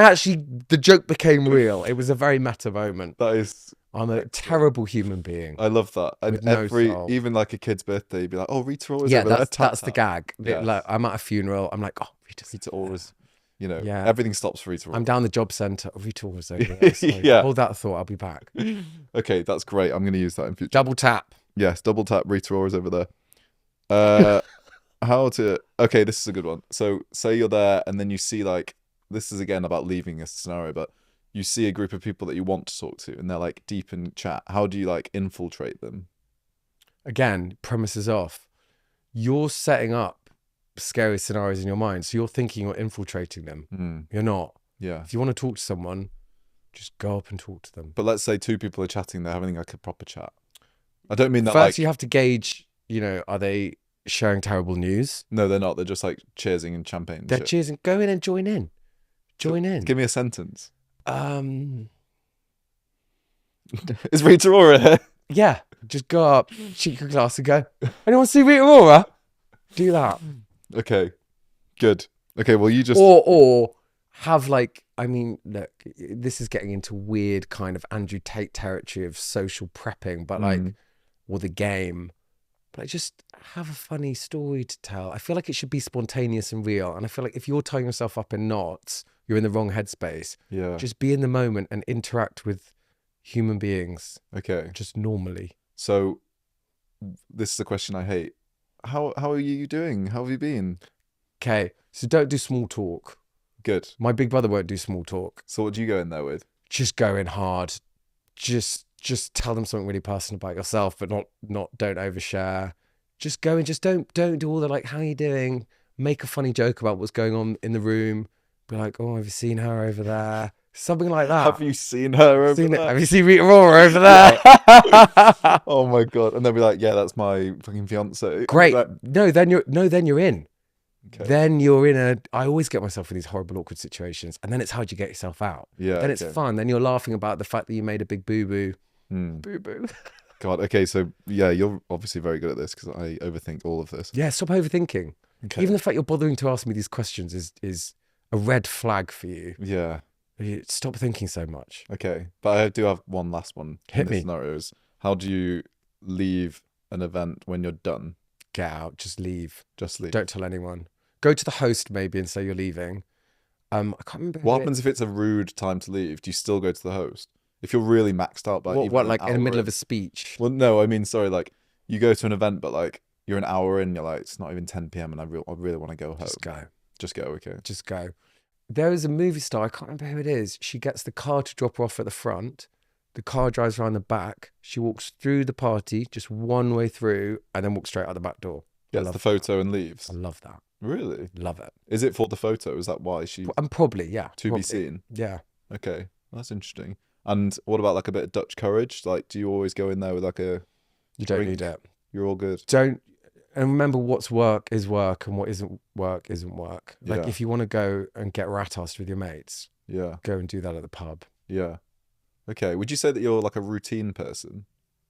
the joke became real. It was a very meta moment. That is... I'm a terrible human being. I love that. And soul. even like a kid's birthday, you'd be like, oh, Rita Ora's yeah, over there. that's the gag. Yes. Like, I'm at a funeral. I'm like, oh, Rita Ora's, you know, Yeah. everything stops for Rita Ora. I'm down the job centre. Oh, Rita Ora's over there. Sorry. Yeah. Hold that thought. I'll be back. Okay, that's great. I'm going to use that in future. Double tap. Yes, double tap. Rita Ora's over there. Okay, this is a good one. So say you're there and then you see like, this is again about leaving a scenario, but you see a group of people that you want to talk to and they're like deep in chat. How do you like infiltrate them? Again, premises off. You're setting up scary scenarios in your mind. So you're thinking you're infiltrating them. You're not. Yeah. If you want to talk to someone, just go up and talk to them. But let's say two people are chatting, they're having like a proper chat. I don't mean that First, like... you have to gauge, you know, are they sharing terrible news? No, they're not. They're just like cheersing and champagne and They're shit. cheering. Go in and join in. Join in. Give me a sentence. Is Rita Ora here? Yeah, just go up, cheek your glass and go, anyone see Rita Ora? Do that. Okay, good. Okay, well, you just... Or have like, I mean, look, this is getting into weird kind of Andrew Tate territory of social prepping, but like, or the game. But like, just have a funny story to tell. I feel like it should be spontaneous and real. And I feel like if you're tying yourself up in knots, you're in the wrong headspace. Yeah. Just be in the moment and interact with human beings. Okay. Just normally. So this is a question I hate. How are you doing? How have you been? Okay. So don't do small talk. Good. My big brother won't do small talk. So what do you go in there with? Just go in hard. Just tell them something really personal about yourself, but not don't overshare. Just go and just don't do all the like, how are you doing? Make a funny joke about what's going on in the room. Be like, oh, have you seen her over there? Something like that. Have you seen her over there? Have you seen Rita Ora over there? Oh my God. And they'll be like, yeah, that's my fucking fiance. Great. Like, Then you're in. okay. Then you're in I always get myself in these horrible, awkward situations. And then it's how'd you get yourself out? Yeah. Then it's fun. Then you're laughing about the fact that you made a big boo-boo. Boo-boo. God. Okay. So yeah, you're obviously very good at this because I overthink all of this. Yeah. Stop overthinking. Okay. Even the fact you're bothering to ask me these questions is a red flag for you. Yeah. Stop thinking so much. Okay. But I do have one last one. Hit me. Scenarios. How do you leave an event when you're done? Get out. Just leave. Just leave. Don't tell anyone. Go to the host maybe and say you're leaving. I can't remember. What happens if it's a rude time to leave? Do you still go to the host? If you're really maxed out by what like in the middle of a speech? Well, no, I mean, sorry, like you go to an event, but like you're an hour in, you're like, it's not even 10 p.m. and I really want to go home. Just go. Just go, okay. Just go. There is a movie star, I can't remember who it is. She gets the car to drop her off at the front. The car drives around the back. She walks through the party, just one way through, and then walks straight out the back door. Gets the photo and leaves. I love that. Really? Love it. Is it for the photo? Is that why she... And probably, yeah. be seen? Yeah. Okay, that's interesting. And what about like a bit of Dutch courage? Like, do you always go in there with like a... You don't need it. You're all good. And remember, what's work is work, and what isn't work isn't work. Like, Yeah. if you want to go and get rat-assed with your mates, Yeah. go and do that at the pub. Yeah. Okay. Would you say that you're like a routine person?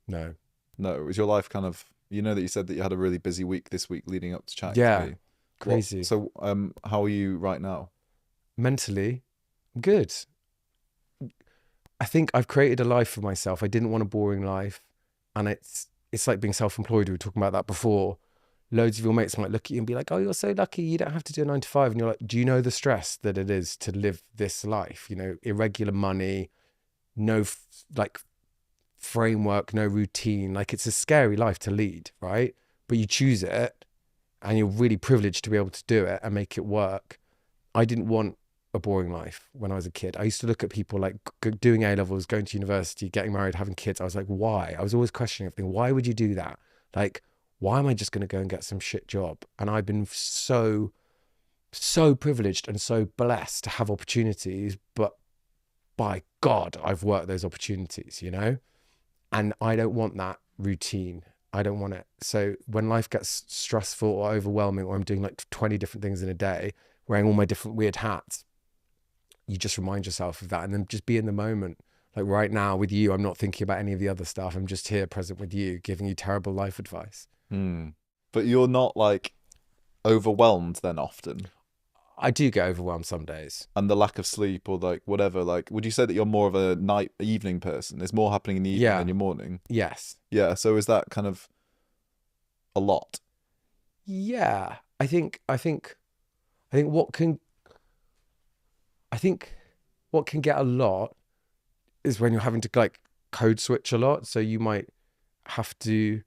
No. No. Is your life kind of... You know that you said that you had a really busy week this week leading up to chatting Yeah. to me. Crazy. So, how are you right now? Mentally, good. I think I've created a life for myself. I didn't want a boring life. And it's like being self-employed. We were talking about that before. Loads of your mates might look at you and be like, oh, you're so lucky. You don't have to do a 9 to 5. And you're like, do you know the stress that it is to live this life? You know, irregular money, no like framework, no routine. Like, it's a scary life to lead, right? But you choose it and you're really privileged to be able to do it and make it work. I didn't want a boring life when I was a kid. I used to look at people like doing A-levels, going to university, getting married, having kids. I was like, why? I was always questioning everything. Why would you do that? Like, why am I just going to go and get some shit job? And I've been so privileged and so blessed to have opportunities, but by God, I've worked those opportunities, you know? And I don't want that routine. I don't want it. So when life gets stressful or overwhelming, or I'm doing like 20 different things in a day, wearing all my different weird hats, you just remind yourself of that and then just be in the moment. Like right now with you, I'm not thinking about any of the other stuff. I'm just here present with you, giving you terrible life advice. But you're not like overwhelmed then often? I do get overwhelmed some days. And the lack of sleep or like whatever, like, would you say that you're more of a evening person? There's more happening in the evening than your morning? Yes. Yeah. So is that kind of a lot? Yeah. I think what can get a lot is when you're having to like code switch a lot. So you might have to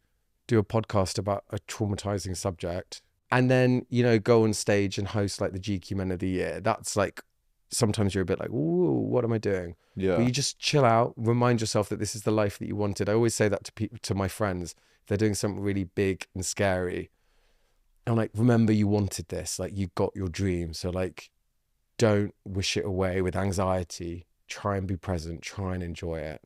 do a podcast about a traumatizing subject and then, you know, go on stage and host like the GQ Men of the Year. That's like, sometimes you're a bit like, ooh, what am I doing? Yeah. But you just chill out, remind yourself that this is the life that you wanted. I always say that to my friends. If they're doing something really big and scary, I'm like, remember you wanted this, like you got your dream. So like, don't wish it away with anxiety. Try and be present, try and enjoy it.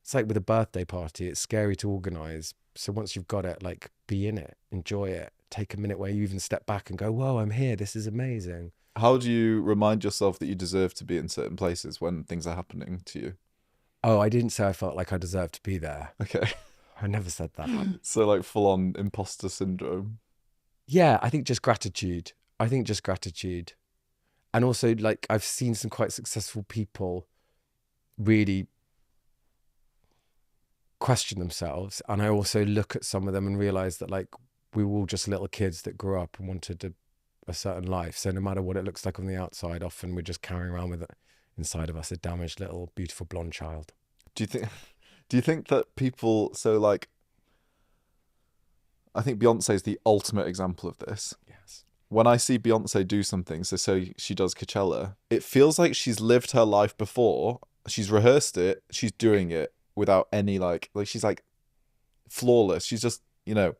It's like with a birthday party, it's scary to organize. So once you've got it, like be in it, enjoy it. Take a minute where you even step back and go, whoa, I'm here. This is amazing. How do you remind yourself that you deserve to be in certain places when things are happening to you? Oh, I didn't say I felt like I deserved to be there. Okay. I never said that. So like full on imposter syndrome. Yeah, I think just gratitude. And also like I've seen some quite successful people really question themselves. And I also look at some of them and realize that like we were all just little kids that grew up and wanted a certain life. So no matter what it looks like on the outside, often we're just carrying around with it inside of us, a damaged little beautiful blonde child. Do you think that people, so like, I think Beyonce is the ultimate example of this. Yes. When I see Beyonce do something, so she does Coachella, it feels like she's lived her life before, she's rehearsed it, she's doing it without any like she's like flawless. She's just, you know.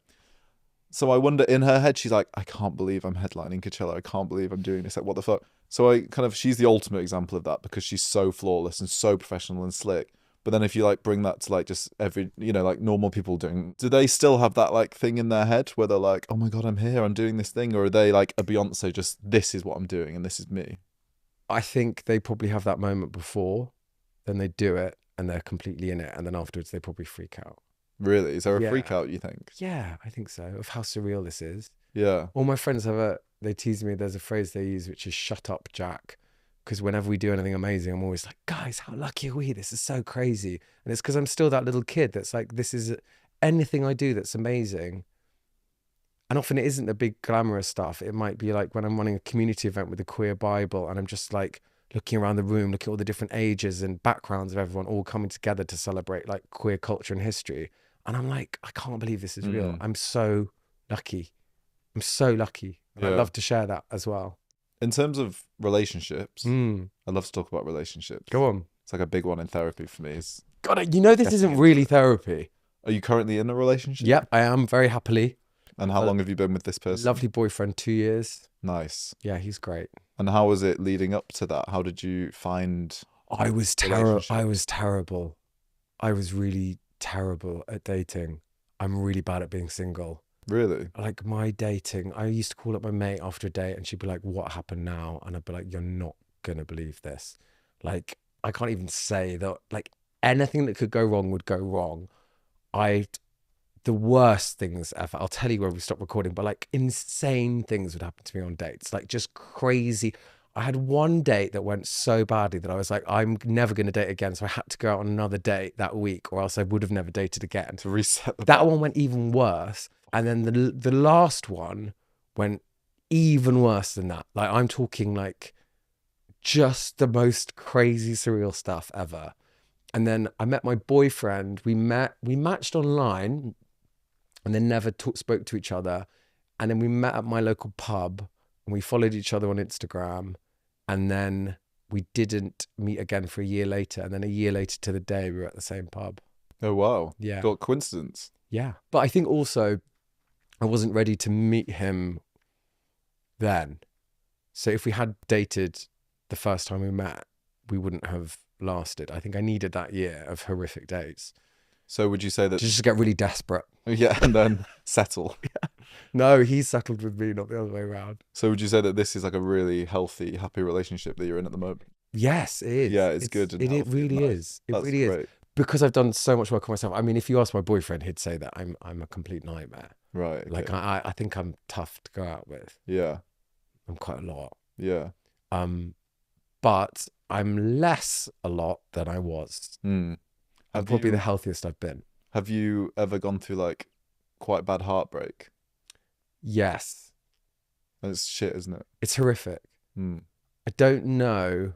So I wonder, in her head, she's like, I can't believe I'm headlining Coachella. I can't believe I'm doing this. Like, what the fuck? So she's the ultimate example of that because she's so flawless and so professional and slick. But then if you like bring that to like just every, you know, like normal people doing, do they still have that like thing in their head where they're like, oh my God, I'm here, I'm doing this thing? Or are they like a Beyonce, just this is what I'm doing and this is me? I think they probably have that moment before, then they do it and they're completely in it. And then afterwards they probably freak out. Really? Is there a freak out, you think? Yeah, I think so, of how surreal this is. Yeah. All my friends they tease me, there's a phrase they use, which is shut up, Jack. Because whenever we do anything amazing, I'm always like, guys, how lucky are we? This is so crazy. And it's because I'm still that little kid that's like, this is anything I do that's amazing. And often it isn't the big glamorous stuff. It might be like when I'm running a community event with the Queer Bible and I'm just like looking around the room, looking at all the different ages and backgrounds of everyone all coming together to celebrate like queer culture and history. And I'm like, I can't believe this is real. I'm so lucky. And I'd love to share that as well. In terms of relationships, I'd love to talk about relationships. Go on. It's like a big one in therapy for me. God, you know, this isn't really therapy. Are you currently in a relationship? Yep, I am very happily. And how long have you been with this person? Lovely boyfriend, 2 years. Nice. Yeah, he's great. And how was it leading up to that? How did you find I was terrible. relationship? I was terrible. I was really terrible at dating. I'm really bad at being single. Really? Like my dating, I used to call up my mate after a date and she'd be like, what happened now? And I'd be like, you're not going to believe this. Like, I can't even say that, like, anything that could go wrong would go wrong. The worst things ever, I'll tell you when we stop recording, but like insane things would happen to me on dates, like just crazy. I had one date that went so badly that I was like, I'm never going to date again. So I had to go out on another date that week or else I would have never dated again. To reset that one went even worse. And then the last one went even worse than that. Like I'm talking like just the most crazy surreal stuff ever. And then I met my boyfriend. We matched online and then never spoke to each other. And then we met at my local pub and we followed each other on Instagram. And then we didn't meet again for a year later. And then a year later to the day, we were at the same pub. Oh, wow. Yeah. Got coincidence. Yeah. But I think also I wasn't ready to meet him then. So if we had dated the first time we met, we wouldn't have lasted. I think I needed that year of horrific dates. So would you say that... Just to get really desperate. Yeah, and then settle. Yeah. No, he settled with me, not the other way around. So would you say that this is like a really healthy, happy relationship that you're in at the moment? Yes, it is. Yeah, it's good. And it really nice. is. It That's really great. is. Because I've done so much work on myself. I mean, if you ask my boyfriend, he'd say that I'm a complete nightmare. Right. Okay. Like I think I'm tough to go out with. Yeah. I'm quite a lot. Yeah. But I'm less a lot than I was. I'm probably the healthiest I've been. Have you ever gone through like quite bad heartbreak? Yes. It's shit, isn't it? It's horrific. I don't know.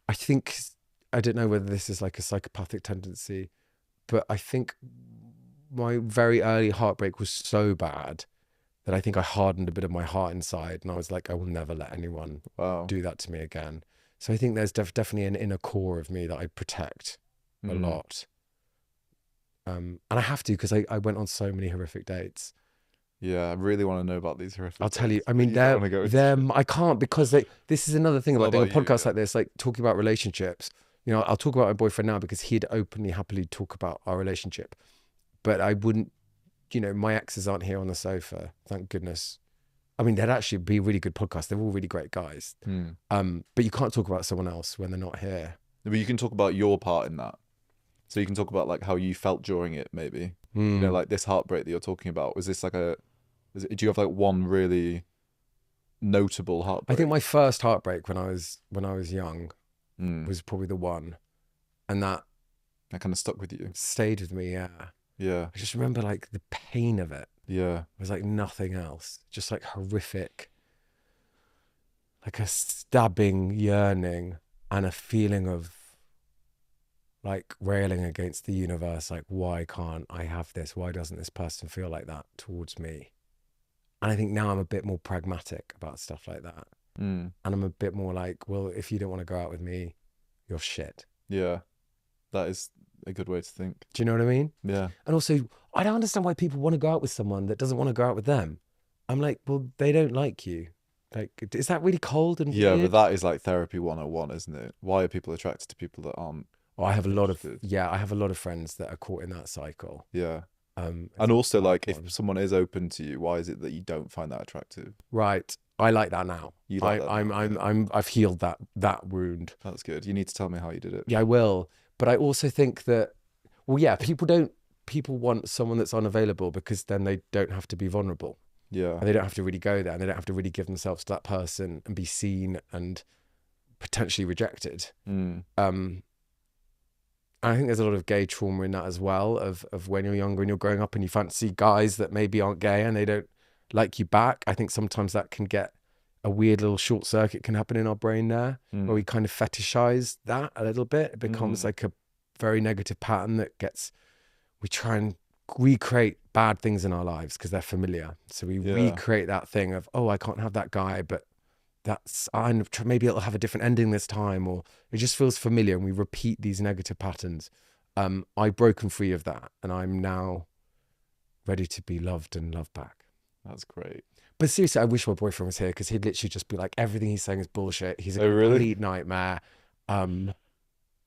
I don't know whether this is like a psychopathic tendency, but I think my very early heartbreak was so bad that I think I hardened a bit of my heart inside and I was like, I will never let anyone do that to me again. So I think there's definitely an inner core of me that I protect a lot. And I have to because I went on so many horrific dates. Yeah, I really want to know about these horrific I'll tell you. dates, I mean, I can't because this is another thing about doing a podcast like this, like talking about relationships. You know, I'll talk about my boyfriend now because he'd openly, happily talk about our relationship. But I wouldn't, you know, my exes aren't here on the sofa, thank goodness. I mean, they'd actually be a really good podcast. They're all really great guys. But you can't talk about someone else when they're not here. But you can talk about your part in that. So you can talk about like how you felt during it, maybe. You know, like this heartbreak that you're talking about. Was this like do you have like one really notable heartbreak? I think my first heartbreak when I was young was probably the one, and that kind of stuck with you. Stayed with me. Yeah. I just remember like the pain of it. Yeah. It was like nothing else. Just like horrific, like a stabbing yearning and a feeling of like railing against the universe. Like, why can't I have this? Why doesn't this person feel like that towards me? And I think now I'm a bit more pragmatic about stuff like that. And I'm a bit more like, well, if you don't want to go out with me, you're shit. Yeah. That is a good way to think. Do you know what I mean? Yeah. And also, I don't understand why people want to go out with someone that doesn't want to go out with them. I'm like, well, they don't like you. Like, is that really cold and yeah, weird? but that is like therapy 101, isn't it? Why are people attracted to people that aren't? Well, I have a lot of friends that are caught in that cycle. Yeah. And also, like, if someone is open to you, why is it that you don't find that attractive? Right. I like that now. You like that? I've healed that wound. That's good. You need to tell me how you did it. Yeah, I will. But I also think that, well, yeah, people want someone that's unavailable because then they don't have to be vulnerable. Yeah. And they don't have to really go there and they don't have to really give themselves to that person and be seen and potentially rejected. I think there's a lot of gay trauma in that as well, of when you're younger and you're growing up and you fancy guys that maybe aren't gay and they don't like you back. I think sometimes that can get a weird little short circuit can happen in our brain there, where we kind of fetishize that a little bit. It becomes like a very negative pattern that we try and recreate bad things in our lives because they're familiar. So we recreate that thing of, oh, I can't have that guy, but maybe it'll have a different ending this time, or it just feels familiar, and we repeat these negative patterns. I've broken free of that, and I'm now ready to be loved and loved back. That's great. But seriously, I wish my boyfriend was here, because he'd literally just be like, everything he's saying is bullshit. He's a Oh, really? complete nightmare.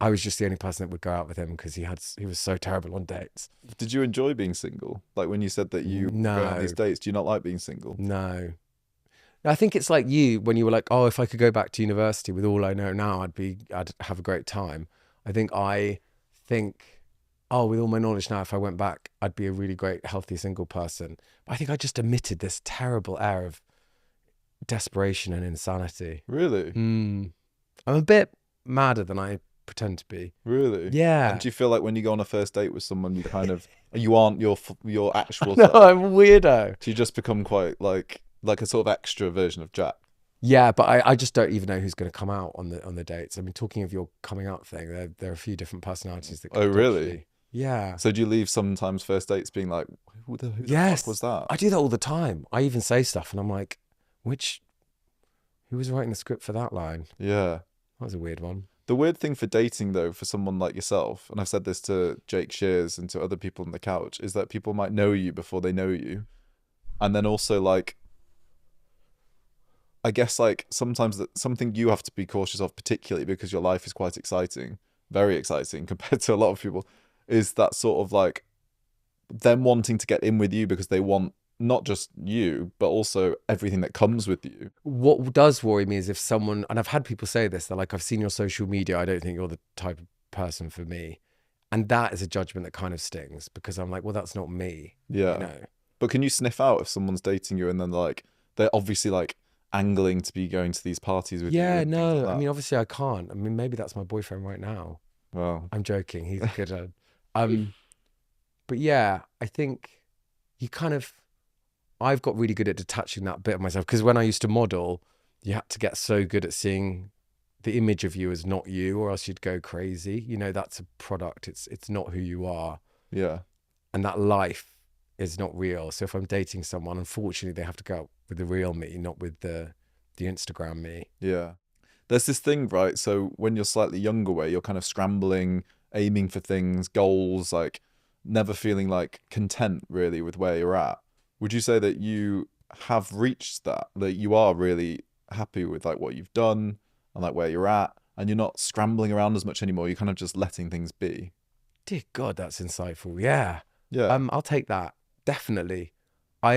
I was just the only person that would go out with him, because he was so terrible on dates. Did you enjoy being single? Like when you said that you go on these dates, do you not like being single? No. I think it's like you, when you were like, oh, if I could go back to university with all I know now, I'd have a great time. I think, oh, with all my knowledge now, if I went back, I'd be a really great, healthy single person. But I think I just emitted this terrible air of desperation and insanity. Really? I'm a bit madder than I pretend to be. Really? Yeah. And do you feel like when you go on a first date with someone, you kind of, you aren't your actual No, self? I'm a weirdo. Do you just become quite like a sort of extra version of Jack? Yeah, but I just don't even know who's going to come out on the dates. I mean, talking of your coming out thing, there are a few different personalities that could really? Yeah. So do you leave sometimes first dates being like, who the fuck was that? I do that all the time. I even say stuff and I'm like, who was writing the script for that line? Yeah. That was a weird one. The weird thing for dating, though, for someone like yourself, and I've said this to Jake Shears and to other people on the couch, is that people might know you before they know you. And then also, like, I guess, like, sometimes that something you have to be cautious of, particularly because your life is quite exciting, very exciting compared to a lot of people, is that sort of like them wanting to get in with you because they want not just you, but also everything that comes with you. What does worry me is if someone, and I've had people say this, they're like, I've seen your social media, I don't think you're the type of person for me. And that is a judgment that kind of stings, because I'm like, well, that's not me. Yeah. You know? But can you sniff out if someone's dating you and then like they're obviously like angling to be going to these parties with you? Yeah, and things no, like that? I mean, obviously I can't. I mean, maybe that's my boyfriend right now. Well, I'm joking. He's good at, but yeah, I think I've got really good at detaching that bit of myself, because when I used to model, you had to get so good at seeing the image of you as not you, or else you'd go crazy. You know, that's a product. It's not who you are. yeah. And that life is not real. So if I'm dating someone, unfortunately, they have to go out with the real me, not with the Instagram me. Yeah. There's this thing, right? So when you're slightly younger, where you're kind of scrambling, aiming for things, goals, like never feeling like content really with where you're at. Would you say that you have reached that you are really happy with like what you've done and like where you're at, and you're not scrambling around as much anymore? You're kind of just letting things be. Dear God, that's insightful. Yeah. Yeah. I'll take that. Definitely. I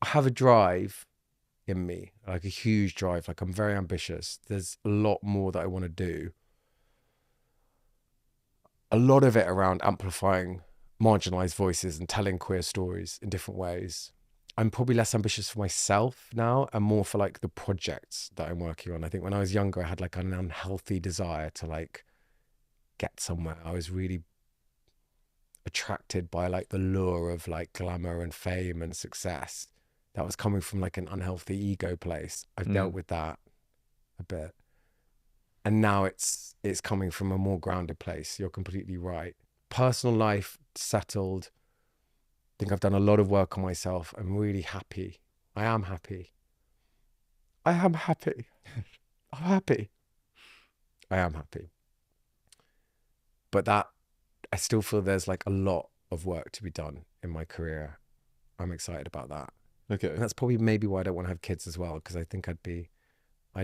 have a drive in me, like a huge drive. Like, I'm very ambitious. There's a lot more that I want to do. A lot of it around amplifying marginalized voices and telling queer stories in different ways. I'm probably less ambitious for myself now and more for like the projects that I'm working on. I think when I was younger, I had like an unhealthy desire to like get somewhere. I was really attracted by like the lure of like glamour and fame and success. That was coming from like an unhealthy ego place. I've dealt with that a bit. And now it's coming from a more grounded place. You're completely right. Personal life settled. I think I've done a lot of work on myself. I'm really happy. I am happy. I am happy. I'm happy. I am happy. But I still feel there's like a lot of work to be done in my career. I'm excited about that. Okay. And that's probably maybe why I don't want to have kids as well, because I think I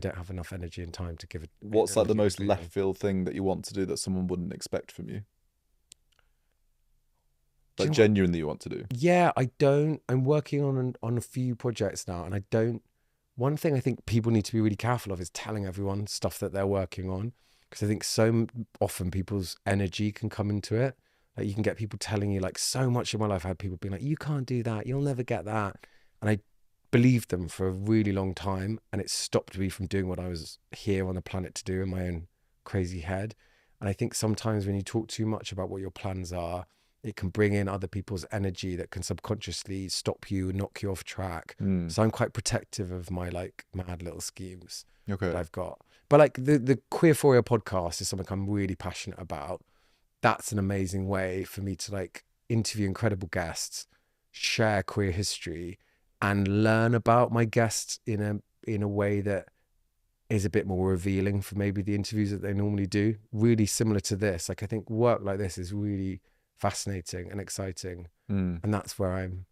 don't have enough energy and time to give it. What's like the most left field thing that you want to do that someone wouldn't expect from you? Like genuinely you want to do? Yeah, I don't. I'm working on a few projects now, and I don't. One thing I think people need to be really careful of is telling everyone stuff that they're working on, because I think so often people's energy can come into it. Like, you can get people telling you, like, so much in my life, I had people being like, you can't do that, you'll never get that. And I believed them for a really long time, and it stopped me from doing what I was here on the planet to do in my own crazy head. And I think sometimes when you talk too much about what your plans are, it can bring in other people's energy that can subconsciously stop you and knock you off track. So I'm quite protective of my like mad little schemes that I've got. But like the Queerphoria podcast is something I'm really passionate about. That's an amazing way for me to like interview incredible guests, share queer history, and learn about my guests in a way that is a bit more revealing for maybe the interviews that they normally do. Really similar to this. Like, I think work like this is really fascinating and exciting. And that's where I'm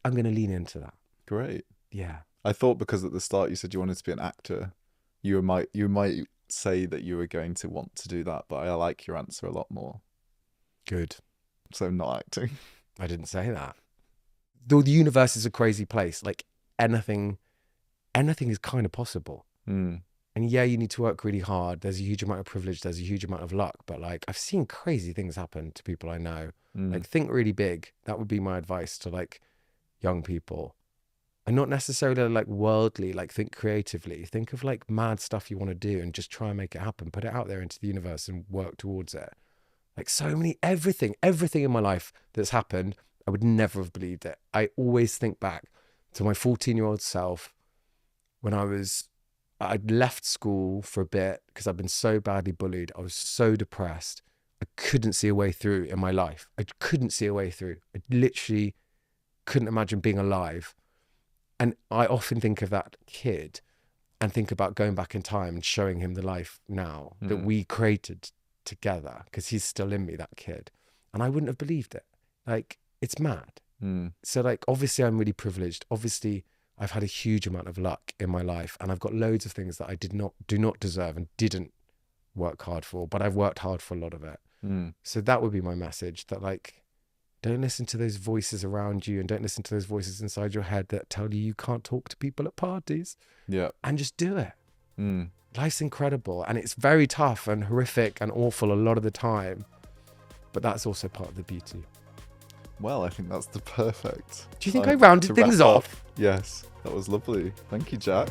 going to lean into that. Great. Yeah. I thought because at the start you said you wanted to be an actor, you might say that you were going to want to do that, but I like your answer a lot more. Good. So not acting. I didn't say that. Though the universe is a crazy place, like anything is kind of possible. And yeah, you need to work really hard. There's a huge amount of privilege. There's a huge amount of luck. But like, I've seen crazy things happen to people I know. Like, think really big. That would be my advice to like young people. And not necessarily like worldly, like think creatively. Think of like mad stuff you want to do and just try and make it happen. Put it out there into the universe and work towards it. Like everything in my life that's happened, I would never have believed it. I always think back to my 14-year-old self when I'd left school for a bit because I'd been so badly bullied. I was so depressed. I couldn't see a way through in my life. I couldn't see a way through. I literally couldn't imagine being alive. And I often think of that kid and think about going back in time and showing him the life now that we created together, because he's still in me, that kid. And I wouldn't have believed it. Like, it's mad. So like, obviously I'm really privileged. Obviously I've had a huge amount of luck in my life, and I've got loads of things that I do not deserve and didn't work hard for, but I've worked hard for a lot of it. So that would be my message, that like, don't listen to those voices around you, and don't listen to those voices inside your head that tell you can't talk to people at parties. Yeah. And just do it. Life's incredible, and it's very tough and horrific and awful a lot of the time, but that's also part of the beauty. Well, I think that's the perfect. Do you think I rounded things off? Yes, that was lovely. Thank you, Jack.